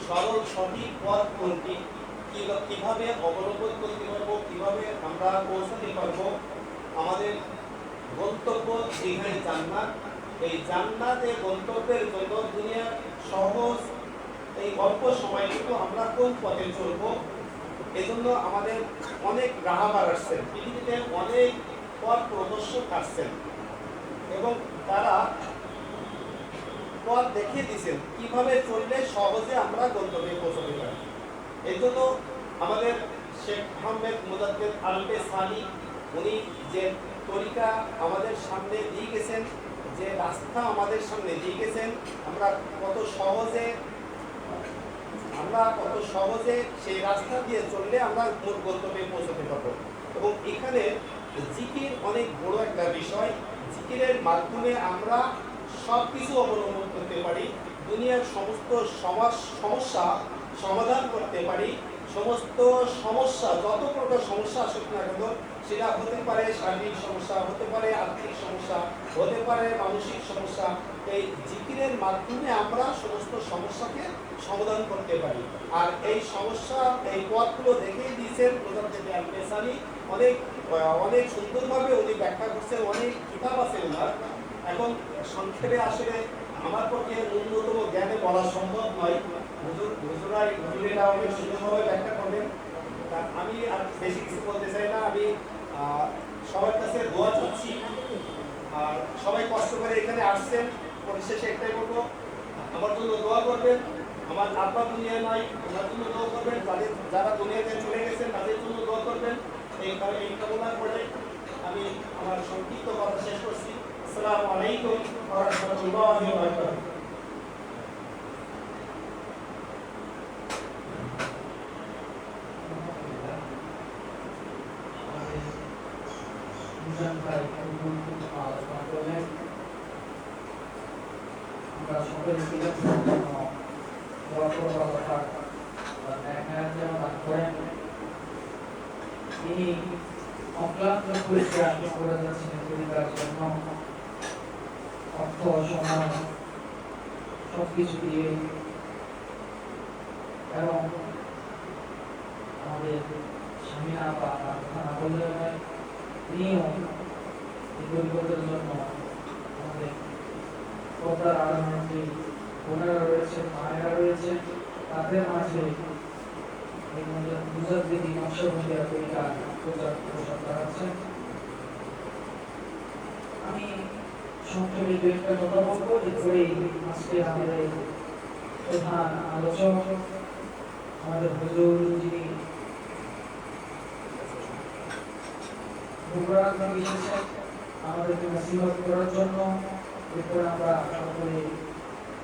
সরল সঠিক পথ কোনটি, কিভাবে অবলম্বন করতে পারবো, কিভাবে আমরা পৌঁছাতে পারবো আমাদের গন্তব্য যেখানে জান্নাত। এই জান্নাতের গন্তব্যের জন্য দুনিয়ার সহজ এই অল্প সময়টুকু আমরা কোন পথে চলবো, এজন্য আমাদের অনেক রাহাবার আসছেন, পৃথিবীতে অনেক পথ প্রদর্শক আসছেন এবং তারা পথ দেখিয়ে দিয়েছেন কিভাবে চললে সহজে আমরা গন্তব্যে পৌঁছাতে পারি। এই জন্য আমাদের শেখ আহমেদ মুজাদ্দেদ আলবে সানি উনি যে তরিকা আমাদের সামনে দিয়ে গেছেন, যে রাস্তা আমাদের সামনে দিয়ে গেছেন, আমরা কত সহজে সেই রাস্তা দিয়ে চললে আমরা মূল গন্তব্যে পৌঁছাতে পারবো। এবং এখানে জিকির অনেক বড় একটা বিষয়। জিকিরের মাধ্যমে আমরা সব কিছু অবলম্বন করতে পারি, দুনিয়ার সমস্ত সমস্যা সমাধান করতে পারি। সমস্ত সমস্যা, যত প্রকার সমস্যা আসুক না কেন, সেটা হতে পারে শারীরিক সমস্যা, হতে পারে আর্থিক সমস্যা, হতে পারে মানসিক সমস্যা, এই জিকিরের মাধ্যমে আমরা সমস্ত সমস্যাকে সমাধান করতে পারি। আর এই সমস্যা, এই পথগুলো দেখিয়ে দিয়েছেন মুজাদ্দেদ আলবে সানি, অনেক সুন্দরভাবে উনি ব্যাখ্যা করছেন, অনেক কিতাব আছে ওনার। এখন সংক্ষেপে আসলে আমার পক্ষে ন্যূনতম জ্ঞানে বলা সম্ভব নয়, হুজুরেরা অনেক সুন্দরভাবে ব্যাখ্যা করবেন। আমি আর বেশি কিছু বলতে চাই না। আমি সবার কাছে দোয়া চাচ্ছি, আর সবাই কষ্ট করে এখানে আসছেন। পরিশেষে একটাই বলবো, আমার জন্য দোয়া করবেন। আমার আব্বা দুনিয়ায় নাই, ওনার জন্য দোয়া করবেন। যারা দুনিয়াতে চলে গেছেন তাদের জন্য দোয়া করবেন। এই কামনা করে আমি আমার সংক্ষিপ্ত কথা শেষ করছি। আসসালামু আলাইকুম ওয়া রাহমাতুল্লাহি ওয়া বারাকাতুহু। আমরা সকলে মিলে দোয়া করব আল্লাহ পাক নেক যেন দান করেন। তিনি অক্লান্ত পরিশ্রম করে যাচ্ছেন পরিবারের জন্য, অর্থ সময় সবকিছু দিয়ে, এবং আমাদের স্বামীরা বা কথা না বললে হয়, তিনিও এই পরিবারের জন্য আমাদের পর্দার আড়ালে যে বোনেরা রয়েছে, মায়েরা রয়েছে, তাদের মাঝে এই মুজাদ্দিদি নকশবন্দিয়া তরিকা প্রচার প্রসার করাচ্ছেন। আমি সংক্ষেপে দু একটা কথা বলবো, এরপরেই আজকে আমাদের এই প্রধান আলোচক আমাদের হুজুর, যিনি বগুড়া থেকে এসেছেন আমাদেরকে নসিহত করার জন্য। এরপরে আমরা সকলে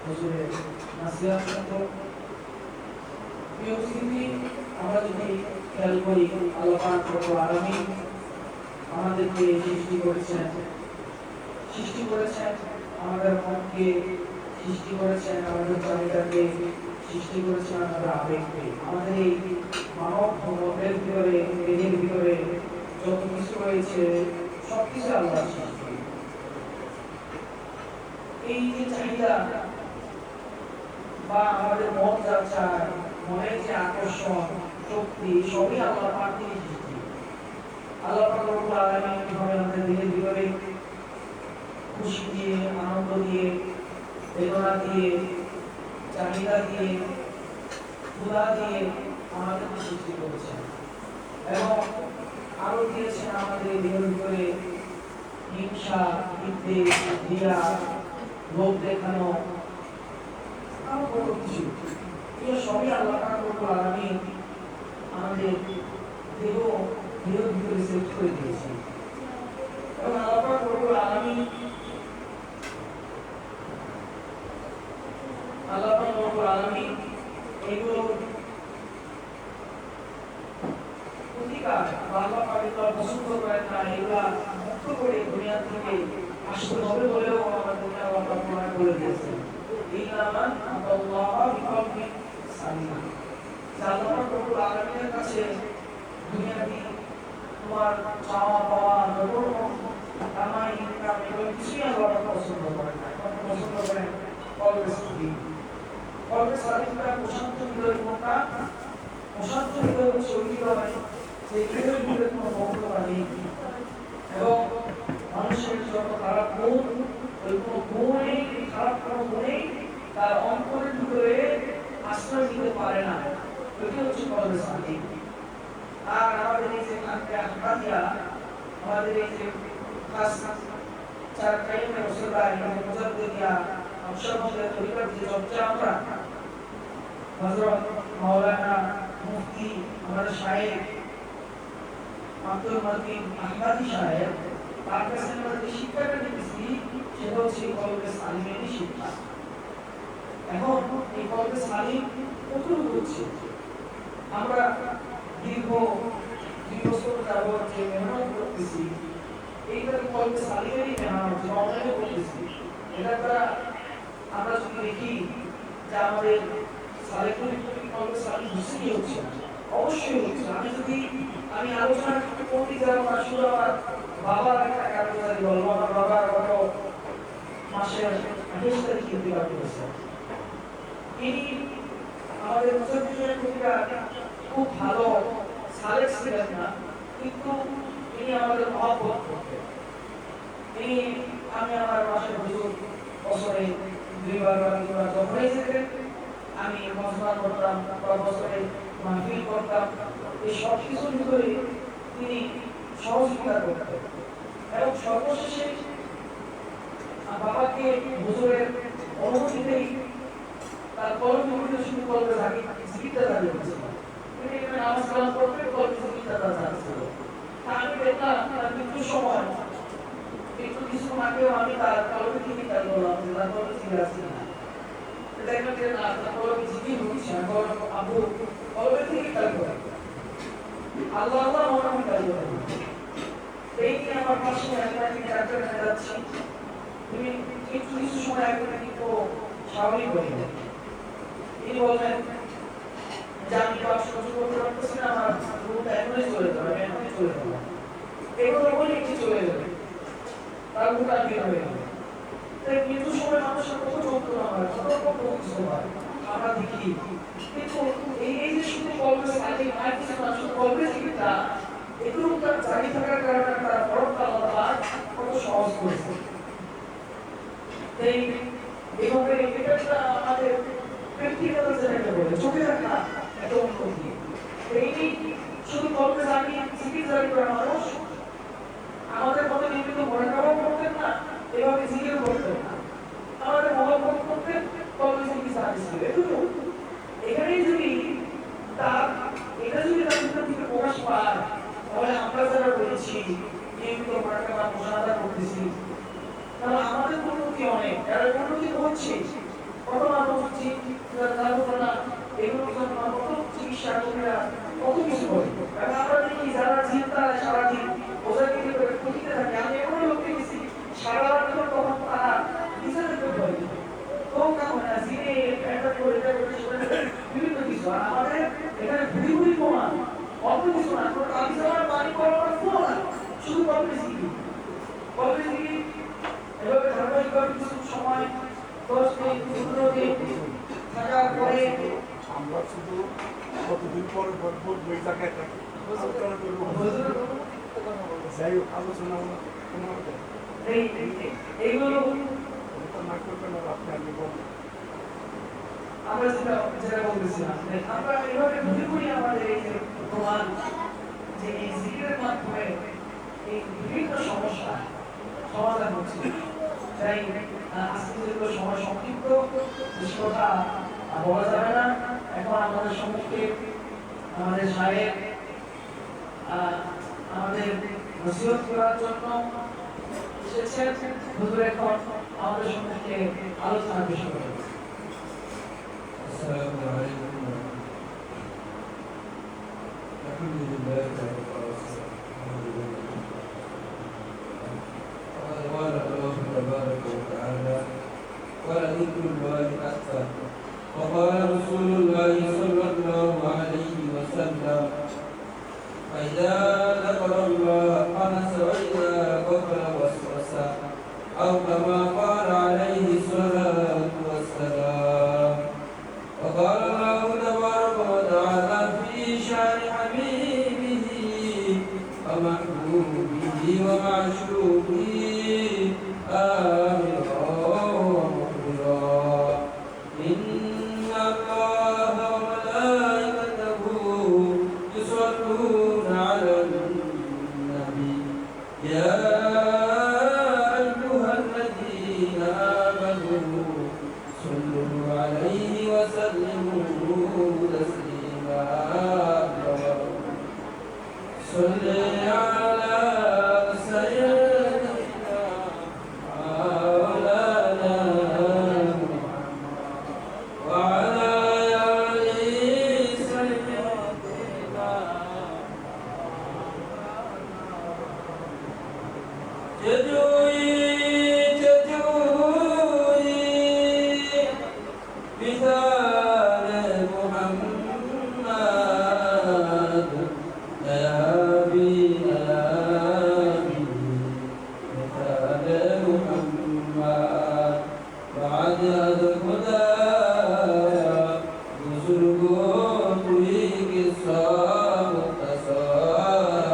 হুজুরের নসিহত শুনব। প্রিয় উপস্থিতি, আমরা যদি খেয়াল করি, আল্লাহ পাক রব্বুল আলামিন আমাদেরকে সৃষ্টি করেছেন আমাদের মনকে, সৃষ্টি করেছেন আমাদের চাহিদাকে, সৃষ্টি করেছেন আমাদের আবেগকে। আমাদের এই মানব মনের ভিতরে, দেহের ভিতরে যত কিছু রয়েছে সবকিছু আল্লাহর সৃষ্টি। এই যে চাহিদা বা আমাদের মন যা চায়, মনের যে আকর্ষণ, শক্তি, সবই আল্লাহ পাকের সৃষ্টি। আল্লাহ পাক রব্বুল আলামিন কিভাবে আমাদের দেহের ভিতরে খুশি দিয়ে, আনন্দ দিয়ে, বেদনা দিয়ে, চাহিদা দিয়ে, ক্ষুধা দিয়ে আমাদেরকে সৃষ্টি করেছেন, এবং আরো দিয়েছেন আমাদের দেহের ভিতরে হিংসা, বিদ্বেষ, রিয়া, লোভ দেখানো, আরো কত কিছু। এগুলো সবই আল্লাহ পাক রব্বুল আলামিন আমাদের দেহের ভিতরে সেট করে দিয়েছেন। এবং আল্লাহ পাক রব্বুল আলামিন এগুলো অধিকার আল্লাহ পাক পছন্দ করেন না, এগুলা মুক্ত করে দুনিয়া থেকে আসতে হবে বলেও আমাদেরকে আল্লাহ পাক বলে দিয়েছেন। ইল্লা মান আতাল্লাহা বিকলবিন সালিম। আল্লাহ রব্বুল আলামিনের কাছে দুনিয়াবি তোমার চাওয়া পাওয়া যত কামাই ইনকাম এগুলো কিছুই আল্লাহ পছন্দ করেন না। পছন্দ করেন কলবে সালিম। কলবে সালিমটা প্রশান্ত হৃদয় কোনটা? প্রশান্ত হৃদয় হচ্ছে ওই হৃদয় যে হৃদয়ের ভিতরে কোনো মমতা নেই এবং মানুষের যত খারাপ গুণ ওই কোনো গুণেই খারাপ কোনো গুণেই তার অন্তরের ভিতরে আশ্রয় দিতে পারে না। ওইটি হচ্ছে কলবে সালিম। আর আমাদের এই যে আহমাদিয়া, আমাদের এই যে খাস চার কাইমে রসুলবাই মুজাদ্দিদিয়া অংশগ্রহণের তরিকার যে চর্চা আমরা হযরত মাওলানা মুফতি আমাদের শায়েখ আব্দুল মতিন আহমদি সাহেব তার কাছে আমরা যে শিক্ষাটা নিয়েছি সেটা হচ্ছে কলবে সালিমেরই শিক্ষা। এখন এই কলবে সালিম কতটুকু হচ্ছে আমরা দীর্ঘ 2 বছর যাবত যে মেহনত করতেছি এইটা কলবে সালিমেরই মেহনত অনলাইনে করতেছি। এটা দ্বারা আমরা যদি দেখি যে আমাদের সালেকুল কলবে সালিম হচ্ছে অবশ্যই হচ্ছে। আমি আলোচনা করতে যাব আসলে আমার বাবার একটা কারণে বলবো। আমার বাবা গত মাসের 28 তারিখে ইন্তেকাল করেছে। তিনি আমাদের মুসলমানদের প্রতিটা খুব ভালো সালেক ছিলেন না, কিন্তু তিনি আমাদের মহব্বত করতেন। আমি আমার মাসে হুজুর বছরে 2 বার বা 3 বার যখনই যেতেন আমি মজমা করতাম বা বছরে মাহফিল করতাম। এই সব কিছুর ভিতরে তিনি সহযোগিতা করতেন এবং সর্বশেষে বাবাকে হুজুরের অনুমতিতেই তার কলম ভিতরে শুরু করতে থাকে জিকিরটা দাঁড়িয়ে হচ্ছিল। তিনি এখানে নামাজ কালাম করতে কলম জিকিরটা দাঁড়াচ্ছিল। আমি দেখলাম তার মৃত্যুর সময় একটু কিছু আগেও আমি তার কলমে জিকিরটা বললাম যে তার কলমে জিকির আছে না। দেখলাম যে না তার কলমে জিকির হচ্ছে না, আবু কলমে জিকিরটা করে আল্লাহ আল্লাহ মনে কাজ করে। এই নিয়ে আমার পাশে একজন ডাক্তার কাছে যাচ্ছি, তুমি একটু কিছু সময় আগে কিন্তু স্বাভাবিক হয়ে যাবে। তিনি বললেন যে আমি কাজ সহ্য করতে পারতেছি না, আমার রুমটা এখনই চলে যাবে, এখনই চলে যাবে। এগুলো বলে একটু চলে যাবে, তার রুমটা বের হয়ে যাবে। তাই মৃত্যুর সময় মানুষের কত যন্ত্রণা হয়, কত কত কিছু হয় আমরা দেখি। কিন্তু এই যে শুধু কলবে সালিম আর কিছু না, শুধু কলবে জিকিরটা এগুলো তার জারি থাকার কারণে তার পরমটা আল্লাহ কত সহজ করেছে। এই এভাবে এটা আমাদের ব্যক্তিগত যেটা বলে চোখে দেখা একটা উন্নতি। এই শুধু কলবে জানি জিকির জারি করা মানুষ আমাদের মতো নিয়মিত মনে করাও করতেন না, এভাবে জিকির করতেন না। আমাদের মহব্বত করতেন, কলবে জিকির জারি ছিল। এখানেই যদি তার এটা যদি তার ভিতর থেকে প্রকাশ পায় তাহলে আমরা যারা বলেছি নিয়মিত মার্কাবা মুশাহাদা করতেছি তাহলে আমাদের উন্নতি অনেক। এর উন্নতি হচ্ছে কত মানুষ হচ্ছে না এগুলোর জন্য কত চিকিৎসা কর্মীরা কত কিছু করে। কারণ আমরা দেখি যারা চিন্তা সারাদিন ওদেরকে প্রতিতে থাকে। আমি এমন লোক দেখেছি সারা রাত তখন তারা নিজেদের করে তো কেমন জিনে প্যান্টার করে এটা করে বিভিন্ন কিছু। আর আমাদের এখানে ঘুরি ঘুরি প্রমাণ অল্প কিছু না, কোনো কাজ আমার পানি করার পুরো না, শুধু কলবে জিকির এভাবে ধারাবাহিকভাবে কিছু সময় 10 দিন 15 দিন থাকার পরে আমরা শুধু কতদিন পরে ভরপুর দুই জায়গায় থাকি যাই হোক আলোচনা এইগুলো না করবেন আপনি আমি বলবেন। আমরা যেটা বলতেছিলাম আমরা এভাবে ঘুরে ঘুরে আমাদের এই যে প্রমাণ যে এই জিকিরের মাধ্যমে এই বিভিন্ন সমস্যা সমাধান হচ্ছে। তাই আজকে যেগুলো সময় সংক্ষিপ্ত বেশি কথা বলা যাবে না। এখন আমাদের সম্মুখে আমাদের সাহেব আমাদের নসিহত করার জন্য এসেছেন। হুজুর এখন আমাদের সম্মুখে আলোচনা পেশ করবেন। السلام عليكم ورحمة الله. الحمد لله رب العالمين. قال الله تبارك وتعالى ولذكر الله وقال رسول الله صلى الله عليه وسلم فإذا ذكر الله أنس وإذا غفل وسوس أو كما قال عليه الصلاة والسلام. وقال الله تبارك وتعالى في شأن حبيبه ومحبوبه ومعشوقه آمرا ومخبرا إن الله وملائكته يصلون على النبي يا أيها الذين آمنوا صلوا عليه وسلموا تسليما. صل على سيدنا مولانا محمد وعلى آل سيدنا جدوي مثال محمد نيابي نيابي مثال محمد بعد الهدى بزرگوں کوئی قصہ مختصر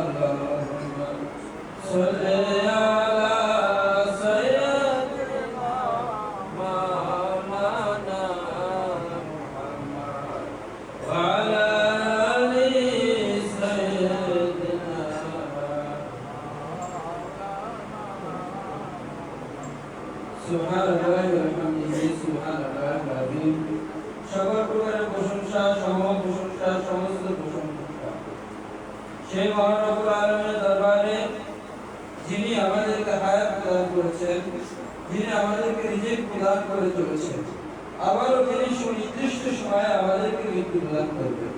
اللهم صل على سيدنا مولانا محمد وعلى آل سيدنا سبحان الله والحمده سبحان الله العظيم। সকল প্রকারের প্রশংসা সমস্ত প্রশংসা সেই মহান রব্বুল আলামিনের দরবারে যিনি আমাদেরকে হায়াত প্রদান করেছেন, যিনি আমাদেরকে রিজিক প্রদান করে চলেছেন, আবারও যিনি সুনির্দিষ্ট সময়ে আমাদেরকে মৃত্যু প্রদান করবেন,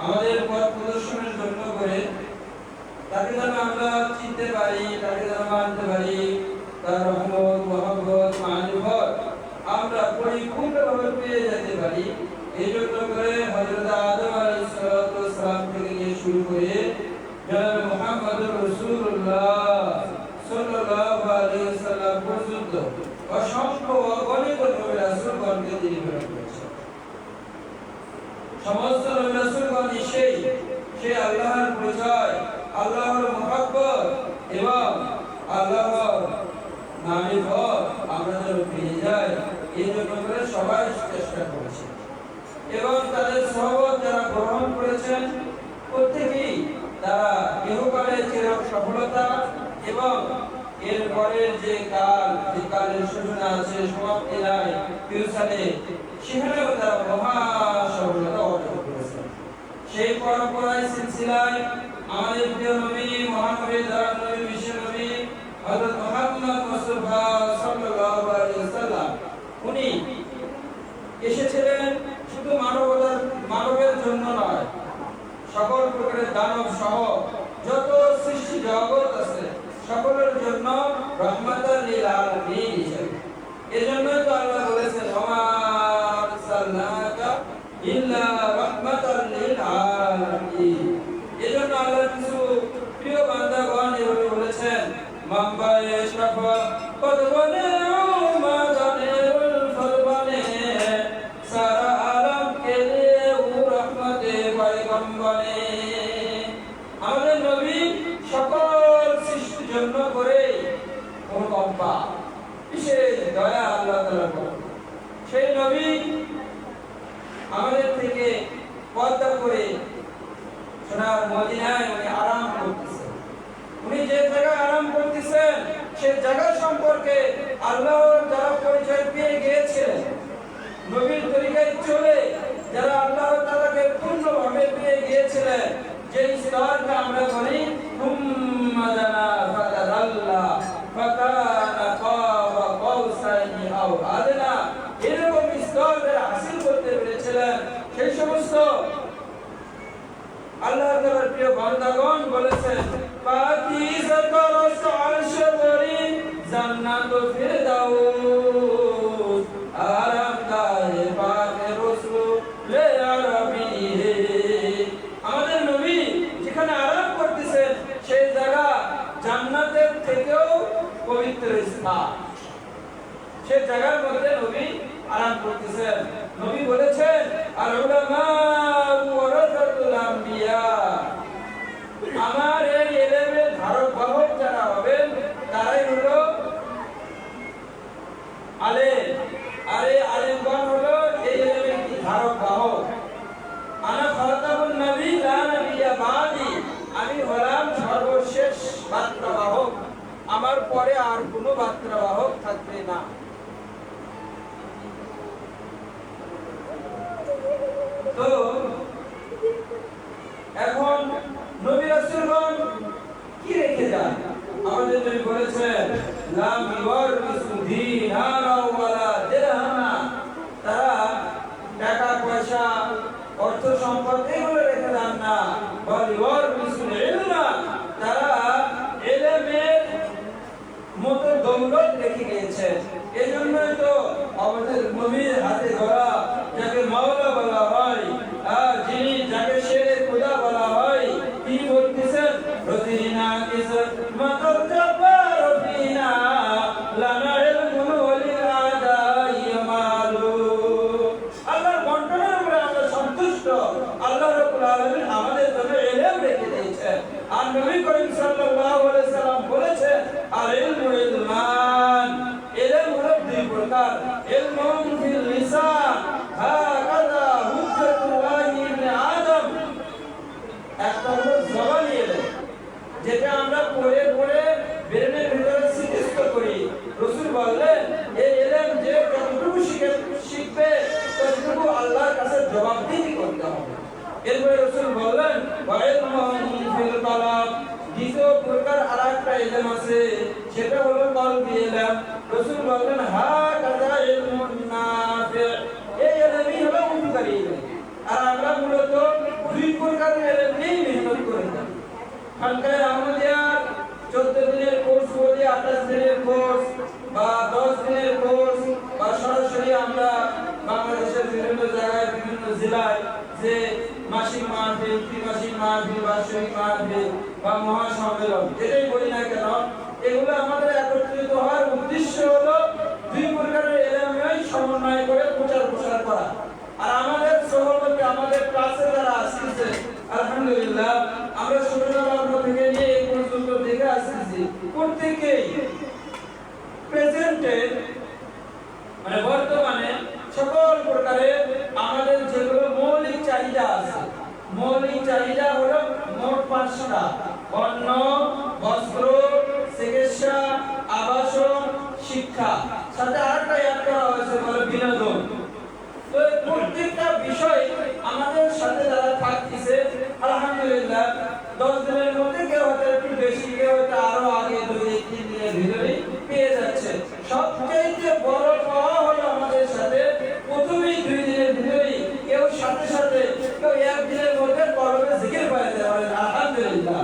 আমাদের পথ প্রদর্শনের জন্য করে তাকে যেন আমরা চিনতে পারি, তাকে যেন মানতে পারি, তার রহমত মহব্বত মারিফত আমরা পরিপূর্ণভাবে পেয়ে যেতে পারি। এই জন্য করে হযরত আদম আলাইহিস সালাম থেকে নিয়ে শুরু করে জনাব মুহাম্মদুর রাসূলুল্লাহ সাল্লাল্লাহু আলাইহি ওয়াসাল্লাম পর্যন্ত অসংখ্য অগণিত নবী রাসূলগণকে তিনি প্রেরণ করেছেন। সমস্ত নবী রাসূলগণ সেই আল্লাহর পরিচয়, আল্লাহর মহব্বত এবং আল্লাহর মারিফত আমরা যেন পেয়ে যাই, এই জন্য করে সবাই চেষ্টা করেছে এবং তাদের সহবত যারা গ্রহণ করেছেন প্রত্যেকেই তারা ইহকালে চির সফলতা এবং এর পরের যে কালের সূচনা আছে, সমাপ্তি নাই, ফিউচারে সেখানেও তারা মহা সফলতা অর্জন করেছেন। সেই পরম্পরায় সিলসিলায় আমাদের প্রিয় নবী মহানবী দয়াল নবী বিশ্ব নবী হযরত মুহাম্মদ মুস্তাফা সাল্লাল্লাহু আলাইহি ওয়াসাল্লাম উনি এসেছিলেন শুধু মানবের জন্য নয়, সকল প্রকারের দানব সহ যত সৃষ্টি জগৎ আছে সকলের জন্য রহমাতাল লিল আলামিন হিসেবে। এজন্যই তো আল্লাহ বলেছেন ওয়া আরসালনাকা ইল্লা রাহমাতাল লিল আলামিন। এজন্য আল্লাহর কিছু প্রিয় বান্দাগণ এভাবে বলেছেন মাম্বায়ে শফা পদবনে উমাদানিল ফরবানে সারা আলম কে লিয়ে ও রহমতে পয়গম্বরে। আমাদের নবী সকল সৃষ্টির জন্য করে অনুকম্পা বিশেষ দয়া আল্লাহ তাআলা করেন। সেই নবী আমাদের থেকে পর্দা করে সোনার মদিনায় উনি আরাম করতেছেন। উনি যে জায়গায় আরাম করতেছেন সেই জায়গা সম্পর্কে আল্লাহর যারা পরিচয় পেয়ে গিয়েছিলেন, নবীর তরিকায় চলে যারা আল্লাহ তাআলাকে পূর্ণভাবে পেয়ে গিয়েছিলেন, যে স্তরটা আমরা বলি হুম্মা দানা ফাতাদাল্লা ফাকানা কাবা কাউসাইনি আও আদনা, এরকম স্তর হাসিল করতে পেরেছিলেন। সেই সমস্ত আল্লাহ তাআলার প্রিয় বান্দাগণ বলেছেন পাকিজাতুর আরশ বরি জান্নাতুল ফিরদাউস আরামদায়ে পাকের বলেছেন, নবী বলেছেন আল উলামা ওয়ারাসাতুল আম্বিয়া, আমার এই ইলমের ধারক বাহক যারা হবেন তারাই হলো আলেম। আর এই আলেমগণ হলো এই ইলমের ধারক বাহক। আনা খাতামুন নবী লা নবিয়্যা বাদি, আমি হলাম সর্বশেষ বার্তাবাহক, আমার পরে আর কোনো বার্তাবাহক থাকবে না। তো এখন নবী রাসূলগণ কি রেখে যান? আমাদের নবী বলেছেন লাম ইওয়ারিসু দীনারা ওয়ালা দিরহামা, তারা টাকা পয়সা অর্থ সম্পদ এগুলো রেখে যান না, বল ইওয়ারিসু ইলমা, তারা ইলমের মতো দৌলত রেখে গিয়েছেন। এই জন্যই তো আমাদের নবীর হাতে গড়া, যাকে মাওলা বলা হয়, যিনি যাকে শেরে খোদা বলা হয়, তিনি বলতেছেন রদিনা কিসর মাতাল জাব্বার ফিনা লানা ইলমুল ওয়ালিল আদাই মালু, আল্লাহর বন্টনের উপরে আমরা সন্তুষ্ট। আল্লাহ রাব্বুল আলামিন আমাদের জন্য ইলম রেখে দিয়েছেন। আর নবী করিম সাল্লাল্লাহু আলাইহি সাল্লাম বলেছেন আর ইলমু ইলমান, ইলম হলো দুই প্রকার, ইলমুন ফিল লিসান হাকাযা হুজ্জাতুল্লাহি ইবনে আদম, একটা হলো জবানি ইলম, যেটা আমরা পড়ে পড়ে ব্রেনের ভিতরে সিদ্ধ করি। রাসূল বললেন এই ইলম যে যতটুকু শিখবে ততটুকু আল্লাহর কাছে জবাবদিহি করতে হবে। এরপরে রাসূল বললেন ওয়া ইলমুন ফিল কালাম, দ্বিতীয় প্রকার আরেকটা ইলম আছে, সেটা হলো কলবি ইলম। রাসূল বললেন হাকাযা ইলমুন নাফি, এই ইলমই হলো উপকারী ইলম। আর আমরা মূলত দুই প্রকার ইলম নিয়ে মেহনত করে থাকি। হালকায় আমাদের 14 দিনের কোর্স বলি, 28 দিনের কোর্স বা 10 দিনের কোর্স, বা সরাসরি আমরা বাংলাদেশের বিভিন্ন জায়গায় বিভিন্ন জেলায় যে মাসিক মাহফিল, ত্রিমাসিক মাহফিল, বার্ষিক মাহফিল বা মহাসম্মেলন, যেটাই বলি না কেন, এগুলো আমাদের একত্রিত হওয়ার উদ্দেশ্য হলো দুই প্রকারের ইলমের সমন্বয় করে প্রচার প্রসার করা। আর আমাদের সহযোগী আমাদের ক্লাসে যারা আসছে আলহামদুলিল্লাহ, আমরা ছোটবেলা থেকে নিয়ে এই পর্যন্ত দেখে আসছি, প্রত্যেকেই প্রেজেন্টে মানে বর্তমানে সকল প্রকারের আমাদের যেগুলো মৌলিক চাহিদা আছে, মৌলিক চাহিদা হলো মোট 5টা: অন্ন, বস্ত্র, চিকিৎসা, আবাসন, শিক্ষা, সাথে আরেকটা অ্যাড করা হয়েছে বলে বিনোদন। তো প্রত্যেকটা বিষয় আমাদের সাথে যারা থাকতেছে আলহামদুলিল্লাহ 10 দিনের মধ্যে কেউ হয়তো একটু বেশি, কেউ হয়তো আরো আগে 2-3 দিনের ভিতরে পেয়ে যাচ্ছে। সবচেয়ে বড় পাওয়া হলো আমাদের সাথে প্রথমেই 2 দিনের ভিতরে কেউ সাথে সাথে কেউ 1 দিনের মধ্যে কলবে জিকির পাইতে পারে, আলহামদুলিল্লাহ।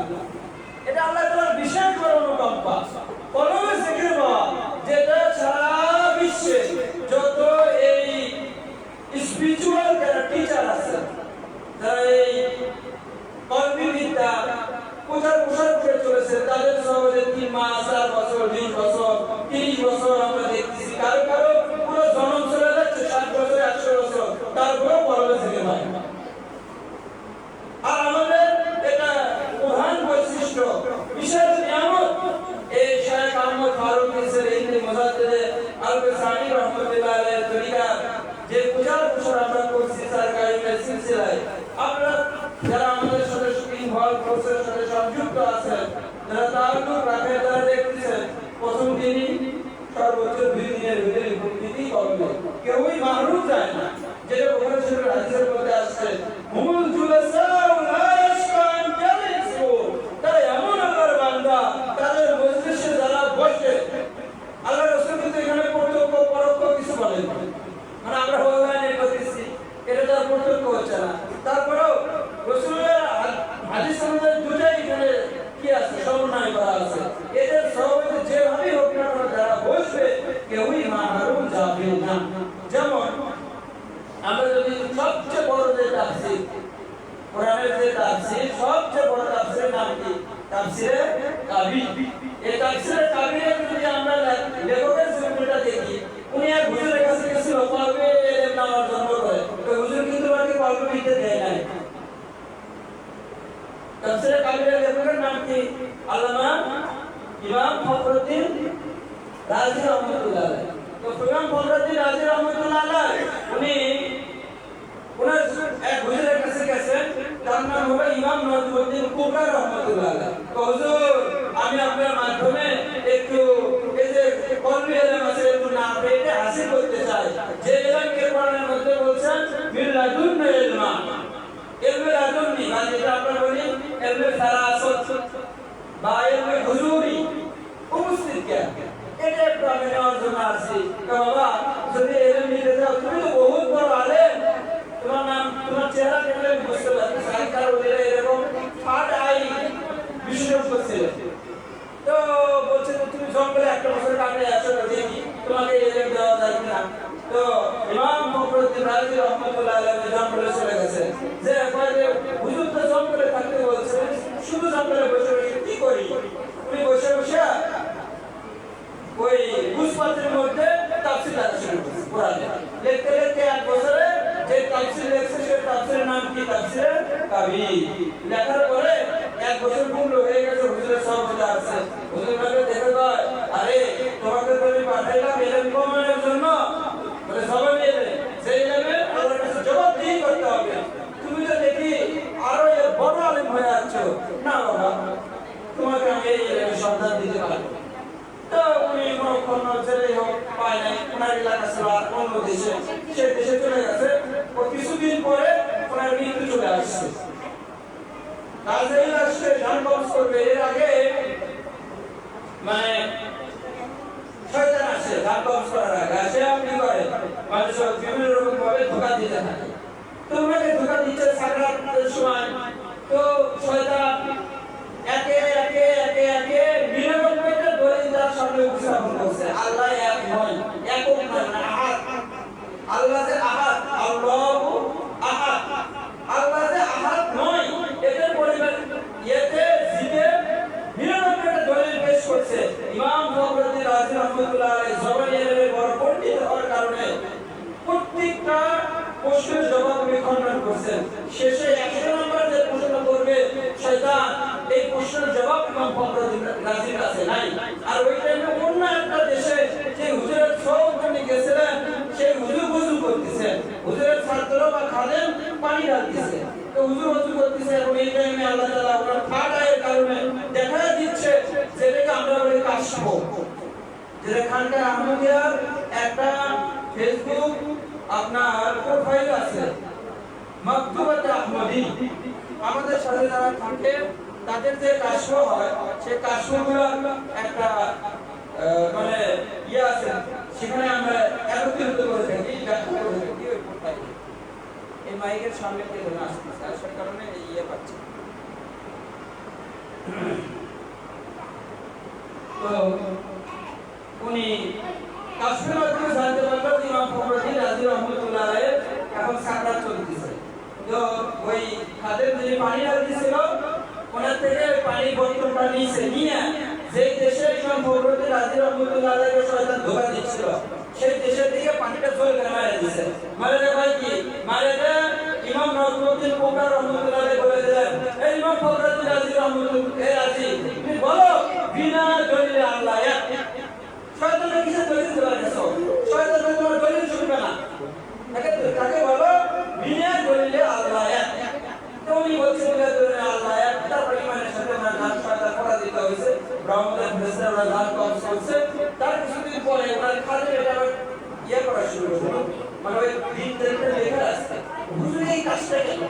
এটা আল্লাহ তাআলার বিশেষ বড় অনুকম্পা, কলবে জিকির পাওয়া, যেটা সারা বিশ্বে যত এই স্পিরিচুয়াল যারা টিচার আছে, যারা এই কলবি বিদ্যা প্রচার প্রসার করে চলেছে, তাদের সহজে 3 মাস, 4 বছর, 20 বছর, 30 বছর আমরা দেখতেছি। কারো কারো পুরো জন্ম চলে যাচ্ছে 60 বছর, 100 বছর, তারপরেও কলবে থেকে পায়। আর আমাদের এটা প্রধান বৈশিষ্ট্য, বিশেষ নিয়ামত। এই শায়েখ আহমদ ফারুক মিসর ইবনে মুজাদ্দিদ আল-কাসানি রাহমাতুল্লাহ আলাইহির তরিকা যে প্রচার প্রসার আমরা করছি সরকারের সিলসিলায়, আমরা যারা আমাদের সাথে ইনভলভ কোর্সের সাথে সংযুক্ত আছেন, যারা তাআল্লুক রাখেন, তারা দেখতেছেন প্রথম দিনই সর্বোচ্চ 2 দিনের ভিতরে প্রতিটি করবে, কেউই মাহরুম যায় না। যেটা বুখারী শরীফের হাদিসের মধ্যে আসছে হুমুল জুলাসাউ লা ইয়াশকান জালিসু, তারা এমন আল্লাহর বান্দা, তাদের মজলিসে যারা বসে, আল্লাহ রাসূল কিন্তু এখানে প্রত্যক্ষ পরোক্ষ কিছু বলেন না, মানে আমরা অনলাইনে করতেছি, এটা তার প্রত্যক্ষ হচ্ছে না, তারপরেও রাসূলের হাদিসের মধ্যে দুটাই এখানে কি আছে, সমন্বয় করা আছে। এদের সবাই যেভাবেই হোক না কেন যারা বসবে কেউই মাহরুম যাবে না। যেমন আমরা যদি সবচেয়ে বড় যে তাফসীর, কোরআনের যে তাফসীর, সবচেয়ে বড় তাফসীরের নাম কি? তাফসীরে কাবীর। এই তাফসীরে কাবীরে যদি আমরা লেখকের জীবনটা দেখি, উনি এক হুজুরের কাছে গেছিল, কলবে নাম অর্জন করে তো হুজুর কিন্তু আমাকে গল্প দিতে দেয় নাই তাফসীরে কাবিরের লেখকের নাম কি আল্লামা ইমাম ফখরুদ্দিন রাজি রহমাতুল্লাহ আলাইহি তো ইমাম ফখরুদ্দিন রাজি রহমাতুল্লাহ আলাইহি উনি ওনার এক হুজুরের কাছে গেছেন তার নাম হলো ইমাম নজমুদ্দিন কুবরা রহমাতুল্লাহ আলাইহি তো হুজুর আমি আপনার মাধ্যমে একটু এই যে কলবি ইলম আছে একটু না পেতে হাসিল করতে চাই যে ইলমকে কোরআনের মধ্যে বলছেন মিল্লাদুন ইলমা ইলমে লাদুন্নি মানে যেটা আমরা বলি ইলমে ফারাসত বা ইলমে হুজুরি উপস্থিত জ্ঞান এটা একটু আমি নেওয়ার জন্য আসছি তো বাবা যদি ইলম নিতে চাও তুমি তো বহুত বড় আলেম তোমার নাম তোমার চেহারা দেখলে বুঝতে পারছি সাইকার ওদের এরকম ফাট আই বিশেষজ্ঞ ছিল তো বলছে যে তুমি জঙ্গলে একটা বছর কাটে আসো দেখি তোমাকে ইলম দেওয়া যায় কিনা তো ইমাম ফখরুদ্দিন রাজি রহমাতুল্লাহ আলাইহি জঙ্গলে চলে গেছে যে কয়ে হুজুর তো জঙ্গলে থাকতে বলছে শুধু জঙ্গলে বসে বসে কি করি উনি বসে বসে ওই পুষ্পাতের মধ্যে তাফসীর লেখা শুরু করেছে কোরআনে লিখতে লিখতে এক বছরে যে তাফসীর লেখছে সে তাফসীরের নাম কি তাফসীরে কাবীর লেখার পরে এক বছর পূর্ণ হয়ে গেছে হুজুরের সব বলে আছে হুজুর বলে দেখো ভাই আরে তোমাকে তো আমি পাঠাইলাম ইলম কমানোর জন্য বলে সবাই মিলে সেই ইলমে আল্লাহর কাছে জবাবদিহি করতে হবে তুমি তো দেখি আরো বড় আলেম হয়ে আছো না বাবা তোমাকে আমি এই ইলমের সন্ধান দিতে পারবো তো উনি কোনো ছেলে হোক পায় নাই ওনার এলাকা ছিল অন্য দেশে সে দেশে চলে গেছে ও কিছুদিন পরে ওনার মৃত্যু চলে আসছে রাজধানী আসছে ধান কবজ করবে এর আগে মানে শয়তান আসে ধান কবজ করার আগে আসে আপনি করে মানুষ বিভিন্ন রকম ভাবে ধোকা দিতে থাকে তো ওনাকে ধোকা দিচ্ছে সাকরাতের সময় তো শয়তান একে একে একে একে ৯৯টা দলিল তার সামনে উপস্থাপন করছে আল্লাহ এক নয় একক নয় না আহাদ আল্লাহ যে আহাদ আল্লাহু আহাদ আল্লাহ যে আহাদ নয় এটার পরিবার ইয়েতে জিতে ৯৯টা দলিল পেশ করছে ইমাম ফখরুদ্দিন রাজি রহমাতুল্লাহ আলাইহি জবানি ইলমে বড় পণ্ডিত হওয়ার কারণে প্রত্যেকটা প্রশ্নের জবাব উনি খণ্ডন করছেন শেষে ১০০ নম্বর যে প্রশ্ন করবে শয়তান এই প্রশ্নের জবাব ইমাম ফখরুদ্দিন রাজির কাছে নাই আর ওই টাইমে অন্য একটা দেশে যে হুজুরের সৌজন্য গেছিলেন সেই হুজুর ওযু করতেছেন হুজুরের ছাত্র বা খাদেম পানি ঢালতেছে তো হুজুর ওযু করতেছে এবং এই টাইমে আল্লাহ তাআলা ওনার ফাটায়ের কারণে দেখা দিচ্ছে যেটাকে আমরা বলি কাশফ যেটা খানকার আহমদিয়ার একটা ফেসবুক আপনার প্রোফাইল আছে মাকতুবাত আহমদি আমাদের সাথে যারা থাকে তাদের যে কাশফ হয় সেই কাশফগুলো একটা মানে ইয়ে আছে সেখানে আমরা একত্রিত করে থাকি ব্যাখ্যা করে থাকি ওই প্রোফাইলে এই মাইকের সামনে দিয়ে ধরে আসতেছে আসার কারণে এই ইয়ে পাচ্ছে তো উনি কাশফের মাধ্যমে জানতে পারলো ইমাম ফখরুদ্দিন রাজি রহমাতুল্লাহ আলাইহি এখন সাকরাত চলতেছে তো ওই খাদেম যিনি পানি ঢালতেছিল ওনার থেকে পানি বোতলটা নিয়ে যে দেশে ইমাম ফখরুদ্দিন রাজি রহমাতুল্লাহ আলাইহি শয়তান ধোঁকা দিচ্ছিল সেই দেশের দিকে পানিটা জোরে করে মারা দিয়েছে মারা দেয় ভাই কি মারা দেয় ইমাম নজমুদ্দিন কুবরা রহমাতুল্লাহ আলাইহি বলে দিলেন এই ইমাম ফখরুদ্দিন রাজি রহমাতুল্লাহ রাজি তুমি বলো বিনা দলিলে আল্লাহ এক শয়তানের কিসের দলিল দেওয়া গেছো শয়তান তোমার দলিল শুনবে না তাকে বলো বিনা দলিলে আল্লাহ এক তো উনি বলছে বিনা দলিলে আল্লাহ এক তার পরিমাণের সাথে আমরা গান শয়তান করা দিতে হয়েছে ব্রাহ্মণের ভেসে আমরা গান কম করছে তার কিছুদিন পরে ওনার খাদে এটা ইয়ে করা শুরু করলো মানে ওই দিন দিনটা লেখা আসছে হুজুর এই কাজটা কেন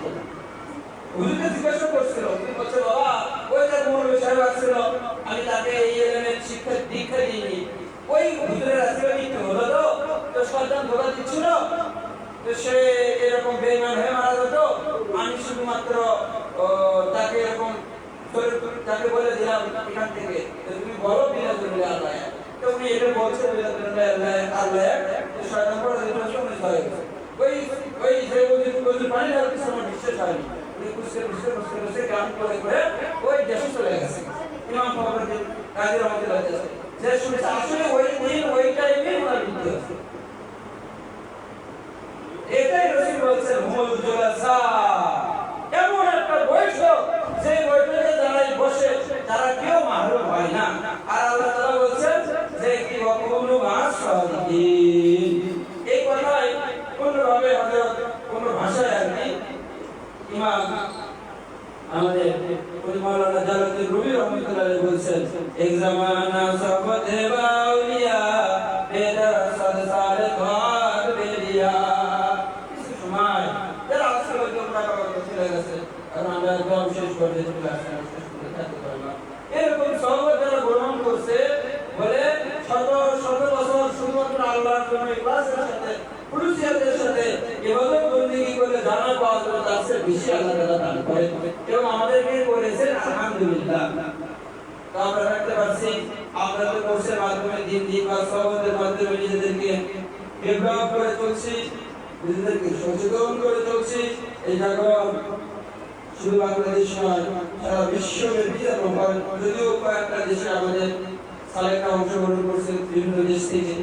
হুজুরকে জিজ্ঞাসা করছিল তিনি বলছে বাবা ওই যে মৌলভী সাহেব আসছিল আমি তাকে এই এলেমের শিক্ষা দীক্ষা দিইনি ওই হুজুরের আসলে মৃত্যু হলো তো শয়তান ধোঁকা দিচ্ছিল তো সে এরকম বেঈমান হয়ে মারা যেত আমি শুধুমাত্র তাকে এরকম তাকে বলে দিলাম এখান থেকে তুমি বলো বিনা দলিলে আল্লাহ তো উনি এটা বলছে বিনা দলিলে আল্লাহ তো শয়তান পড়া যেটা শুনে হয়ে গেছে ওই যে ওই পানি ঢালতে আমার বিশ্বাস হয়নি উনি কুসকে গ্রাম করে ওই দেশে চলে গেছে ইমাম ফখরুদ্দিন রাজি রহমাতুল্লাহ আলাইহি যে শুনেছে আসলে ওই দিন ওই টাইমে ওনার মৃত্যু হয়েছে হুমুল জুলাসা, এমন একটা বৈঠক যে বৈঠকে যারা বসে তারা কেউ মাহরুম হয় না। আর আল্লাহ তাআলা বলছেন যে কি ওয়াকুলু মা'আস সাদিকিন, এই কথাই কোনভাবে হযরত কোন ভাষায় আর কি ইমাম আমাদের মাওলানা জালালউদ্দিন রুমি রাহমাতুল্লাহ আলাইহি বলছেন, এক জামানা সবতে বাউলিয়া বেদা সাদ সালে ঘর বেরিয়া। কিছু সময় যারা আসলে ওই তোমরা বাবা চলে গেছে, কারণ আমরা একদম শেষ পর্যায়ে চলে আসছি, শেষ করে থাকতে পারবো না। এরকম সহবত যারা গ্রহণ করছে বলে শত শত বছর শুধুমাত্র আল্লাহর জন্য ইখলাসের সাথে পুরুষিয়াতের সাথে ইবাদত বন্দেগী করে জান্নাত পাওয়ার জন্য তার চেয়ে বেশি আল্লাহ তাআলা দান করে এবং আমাদেরকে করেছেন আলহামদুলিল্লাহ। তো আমরা রাখতে পারছি, আমরা তো কোর্সের মাধ্যমে দিন দিন বা সহবতের মাধ্যমে নিজেদেরকে ডেভেলপ করে চলছি, নিজেদেরকে সচেতন করে চলছি। এই জায়গা শুধু বাংলাদেশ নয়, সারা বিশ্বব্যাপী যেন হয়। যদিও কয়েকটা দেশে আমাদের সালেকরা অংশগ্রহণ করছে বিভিন্ন দেশ থেকে,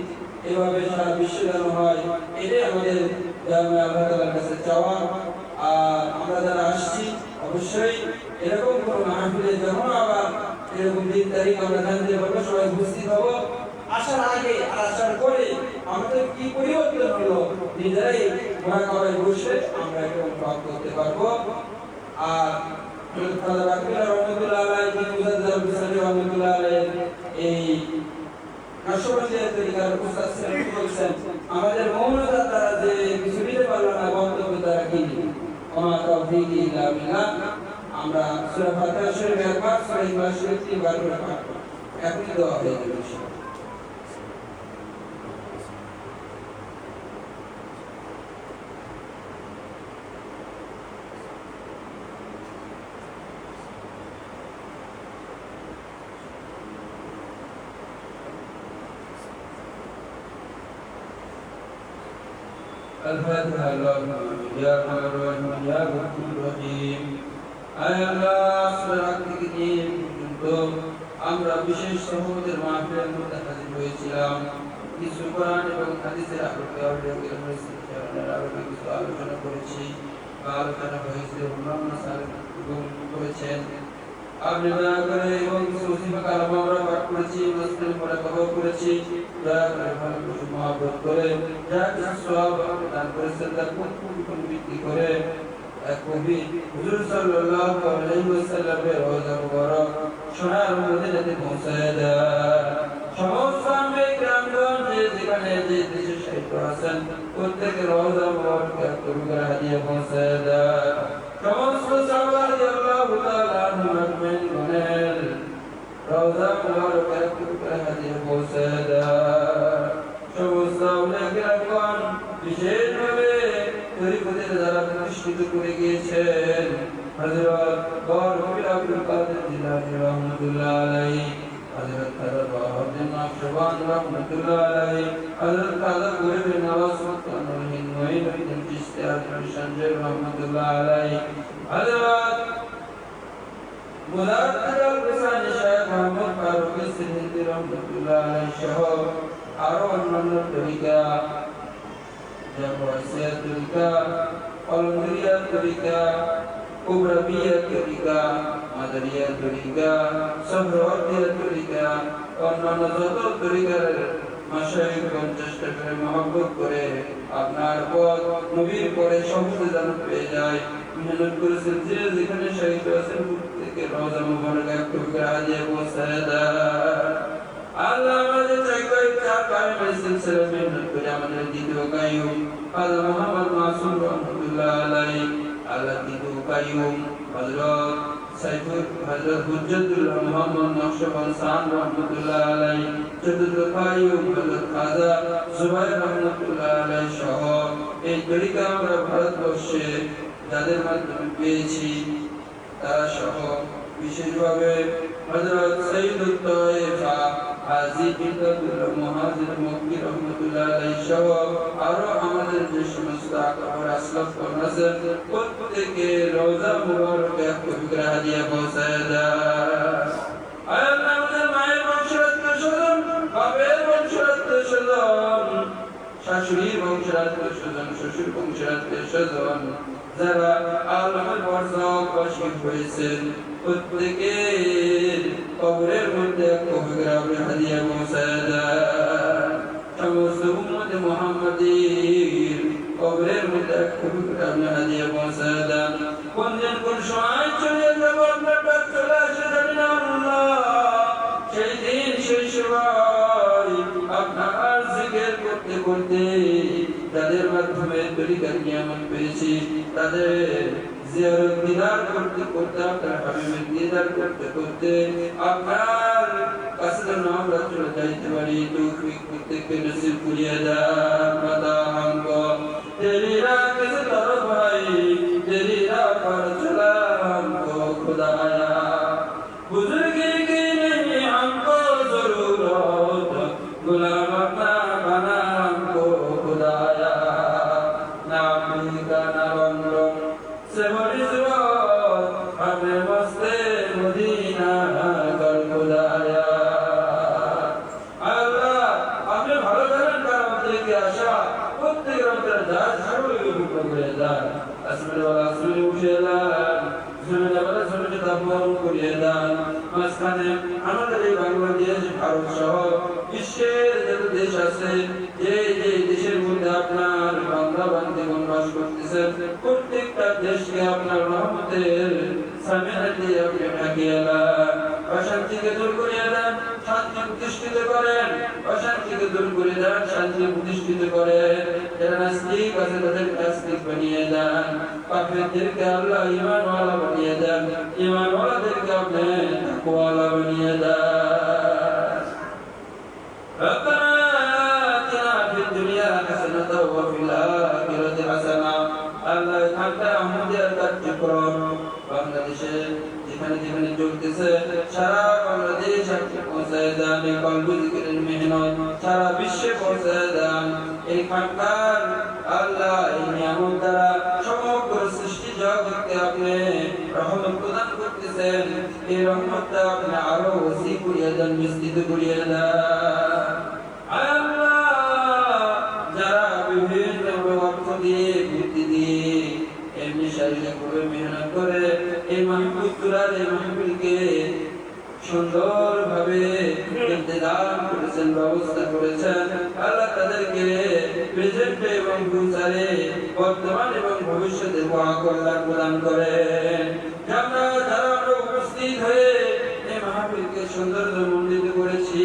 এভাবে সারা বিশ্ব যেন হয়, এটাই আমাদের আল্লাহ তাআলার কাছে চাওয়া। আর আমরা যারা আসছি অবশ্যই এরকম কোনো মাহফিলে যখন আবার এরকম দিন তারিখ আমরা জানতে পারবো, সবাই উপস্থিত হব। আসার আগে আর আসার পরে আমাদের কি পরিবর্তন হলো নিজেরাই মোরাকাবায় বসে আমরা এটা অনুভব করতে পারবো। আর খাজা বাকির রহমাতুল্লাহ আলাইহি, মুজাদ্দিদ বিসারি রহমাতুল্লাহ আলাইহি এই নাশবন্দিয়ার তরিকার উস্তাদ ছিলেন, বলছেন আমাদের মৌনতার দ্বারা যে কিছু দিতে পারলো না, বক্তব্য দ্বারা কি ওমা তাওফীকি ইল্লা বিল্লাহ। আমরা সূরা ফাতিহা শরীফ একবার, সূরা ইখলাস শরীফ তিনবার করে পাঠ করব, এখনই দোয়া হয়ে যাবে। الفاتحة. اللهم يا أرحم الراحمين يا غفور رحيم। আয় আল্লাহ, সুরাকে নিয়ে পর্যন্ত আমরা বিশেষ সহবতের মাহফিলের মধ্যে হাজির হয়েছিলাম। কিছু কোরআন এবং হাদিসের আলোকে আমরা কিছু আলোচনা করেছি বা আলোচনা হয়েছে, অন্যান্য করেছেন। আপনি দয়া করে এবং কিছু ওসিফা কালাম আমরা পাঠ করেছি, মুসলিম মুরাকাবা করেছি, দয়া করে ভালোবাসা মহব্বত করে যা কিছু সওয়াব আপনি দান করেছেন তার পূর্ণ বৃদ্ধি করে এক কবি হুজুর সাল্লাল্লাহু আলাইহি ওয়াসাল্লামের রওজা মুবারক সোনার মদিনাতে পৌঁছায় দেন। সমস্ত আম্বিয়া কিরামগণ যে যেখানে যে দেশে শহীদ আছেন প্রত্যেকের রওজা মুবারকে কবিরা হাদিয়া পৌঁছায় দেন। সমস্ত সাহাবা রাদিয়াল্লাহু তাআলা আনহুম আজমাইন গণের রওজা মুবারকে কবিরা হাদিয়া পৌঁছায় দেন। সমস্ত আউলিয়া কিরামগণ বিশেষভাবে তরিকতের দ্বারা প্রতিষ্ঠিত করে গিয়েছেন, হযরত গৌরবী আব্দুল কাদের জিলানী রাহমাতুল্লাহ আলাইহি, হযরত খাজা বাহাউদ্দিন নকশবন্দ রাহমাতুল্লাহ আলাইহি, হযরত খাজা গরিব নওয়াজ সুলতানুল হিন্দ মুঈনুদ্দিন চিশতি আল-শানজারি রাহমাতুল্লাহ আলাইহি, হযরত মুজাদ্দিদ আল-হুসাইনি শাইখ মুহাম্মদ ফারুক সিদ্দিকী রাহমাতুল্লাহ আলাইহি সহ আরো অন্যান্য তরিকা, জামায়াত তরিকা, কলমরিয়া তরিকা, কুবরাবিয়া তরিকা, মাদারিয়া তরিকা, সহরওয়ার্দিয়া তরিকা, অন্যান্য যত তরিকার মাশায়েখগণ চেষ্টা করে মহব্বত করে আপনার পথ নবীর পরে সমস্ত জান পেয়ে যায়। মেহনত করেছেন যে যেখানে শহীদ আছেন প্রত্যেকে রওজা মুবারক এক টুকরা হাদিয়া পৌঁছায় দেন। আল্লাহ আমাদের চাইকাই চার কায়েমের সিলসিলা মেহনত করে আমাদের দ্বিতীয় কাইয়ুম খাজা মুহাম্মদ মাসুম রাহমাতুল্লাহ আলাইহি, আল্লাহ দ্বিতীয় কাইয়ুম হযরত হুজ্জাতুল্লাহ মুহাম্মদ নকশবন্দ সান রাহমাতুল্লাহ আলাইহি, চতুর্থ কাইয়ুম হযরত খাজা জুবাইর রাহমাতুল্লাহ আলাইহি সহ এই তরিকা আমরা ভারতবর্ষে যাদের মাধ্যমে পেয়েছি তারা সহ বিশেষভাবে হযরত সৈয়দুত তায়েফা হাজী বিদাতুল্লাহ মুহাজির মক্কি রাহমাতুল্লাহ আলাইহি সহ আরো আমাদের যে সমস্ত আকবর আসলাফ আছেন প্রত্যেকে রওজা মুবারকে কবিরা হাদিয়া পৌঁছায় দেন। আল্লাহ আমাদের মায়ের বংশরত্ন স্বজন, বাপের বংশরত্ন স্বজন, শাশুড়ির বংশের আত্মীয় স্বজন, শ্বশুর বংশের আত্মীয় স্বজন, যারা আলমের বর্ষবাসী হয়েছেন, প্রত্যেকের কবরের মধ্যে এক কবিরা হাদিয়া পৌঁছায় দেন। সমস্ত উম্মতে মুহাম্মাদীর কবরের মধ্যে এক কবিরা হাদিয়া পৌঁছায় দেন। কোন দিন কোন সময় চলে যাব আপনার ডাক চলে আসে জানি না আল্লাহ। সেই দিন সেই সময় আপনার জিকির করতে করতে তাদের মাধ্যমে তরিকার নিয়ামত পেয়েছি, তাদের জিয়ারত দিদার করতে করতে, আপনার হাবিবের দিদার করতে করতে আপনার কাছে যেন আমরা চলে যাইতে পারি, তৌফিক প্রত্যেককে নসিব করিয়ে দেন। বাতা হামকো তেরি রাহ से तरफ भाई तेरी राह पर चला हमको खुदाया, बुजुर्गी की नहीं हमको जरूरत, गुलाम अपना बना हमको खुदाया। ना अफ्रीका ना लंदन से बड़ी जरूरत, हमें मस्ते मदीना कर खुदाया। আল্লাহ আপনি ভালো জানেন কার আমাদেরকে আশা প্রত্যেক রমজান যার সর্বকে মুক্ত করে দেন। আসমানে ওয়ালা আসমানে উঠিয়ে দেন, জমিনে ওয়ালা জমিনে দাফন করিয়ে দেন। মাঝখানে আমাদের এই বাংলাদেশ, ভারত সহ বিশ্বের যত দেশ আছে, যে যে দেশের মধ্যে আপনার বান্দা বান্দীগণ বাস করতেছেন, প্রত্যেকটা দেশকে আপনার রহমতের সামিনা দিয়ে আপনি ঢাকিয়ে দেন। অশান্তিকে দূর করিয়ে দেন, শান্তি প্রতিষ্ঠিত করেন। অশান্তিকে দূর করে দেন, শান্তি প্রতিষ্ঠিত করেন। যারা নাস্তিক আছে তাদের নাস্তিক বানিয়ে দেন। কাফেরদেরকে আল্লাহ ঈমানওয়ালা বানিয়ে দেন, ঈমানওয়ালাদেরকে আপনি তাকওয়াওয়ালা বানিয়ে দেন। ربنا آتنا في الدنيا حسنة وفي الآخرة حسنة। আল্লাহ এখানটা আমাদের কার্যক্রম বাংলাদেশে যেখানে যেখানে চলতেছে, সারা বাংলাদেশ আপনি পৌঁছায় দেন। এই কলবি জিকিরের মেহনত সারা বিশ্বে পৌঁছায় দেন। এইখানকার আল্লাহ এই নিয়ামত দ্বারা সমগ্র সৃষ্টি জগৎকে আপনি রহমত প্রদান করতেছেন। এই রহমতটা আপনি আরো ওসি করিয়ে দেন, বিস্তৃত করিয়ে দেন। আল্লাহ যারা বিভিন্ন অর্থ দিয়ে, বুদ্ধি দিয়ে, এমনি শারীরিকভাবে মেহনত করে এই মাহফিলগুলোর এই মাহফিলকে সুন্দরভাবে ইন্তজাম করেছেন, ব্যবস্থা করেছেন, আল্লাহ তাদেরকে প্রেজেন্টে এবং ফিউচারে, বর্তমান এবং ভবিষ্যতে কল্যাণ প্রদান করেন। যারা আমরা উপস্থিত হয়ে এই মাহফিলকে সৌন্দর্য মণ্ডিত করেছি,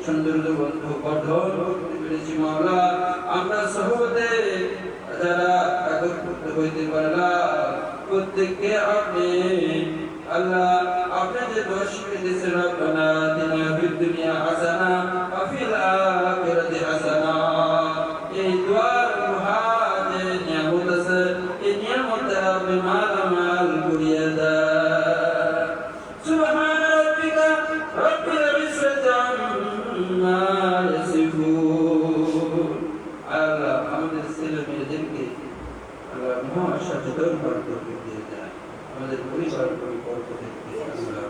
সৌন্দর্য বন্ধু গঠন করতে পেরেছি মাওলা, আমরা সহজে যারা একত্রিত হইতে পারলাম, প্রত্যেককে আপনি আল্লাহ আপনি যে দোষ দিয়েছেন, রব্বানা আতিনা ফিদ দুনিয়া হাসানা ওয়া ফিল আখিরাতি হাসানা, এই দুয়ার মুহাজে নিয়ামত আছে, এই নিয়ামত দ্বারা আপনি মালামাল করিয়ে দেন। সুবহান রাব্বিকা রাব্বিল ইজ্জাতি আম্মা ইয়াসিফুন। আল্লাহ আমাদের ছেলে মেয়েদেরকে আল্লাহ মহাসচেতন করতে দিয়ে দেন, আমাদের পরিবার পরিকল্পনাকে আল্লাহ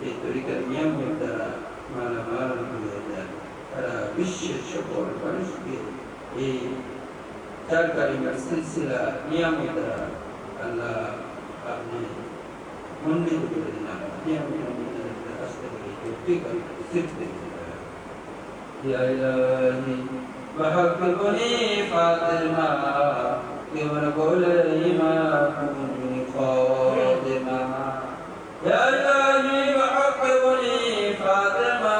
এই তরিকার নিয়ামত দ্বারা মালামাল করে দেন। তারা বিশ্বের সকল মানুষকে এই চার কালিমার সিলসিলা নিয়ামত দ্বারা আল্লাহ আপনি মন্ডিত করে দিন। নিয়ামত আসতে পারি তৌফিক শিখতে ইয়া ইলাহি بحق بني فاطمة كبر قول إمام فاطمة يا إلهي بحق بني فاطمة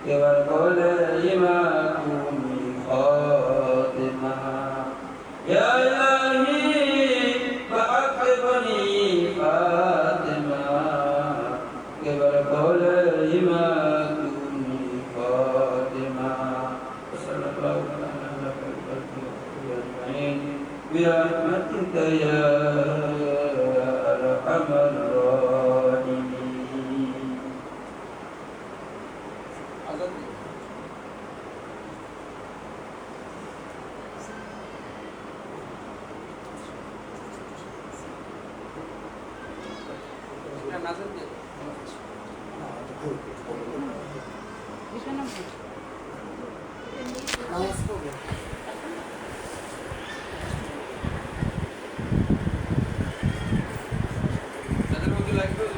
كبر قول إمام فاطمة يا إلهي بحق بني فاطمة كبر قول إمام برحمتك يا أرحم الراحمين. এখানে নামাজ পড়বো। তাদের মধ্যে লাগবে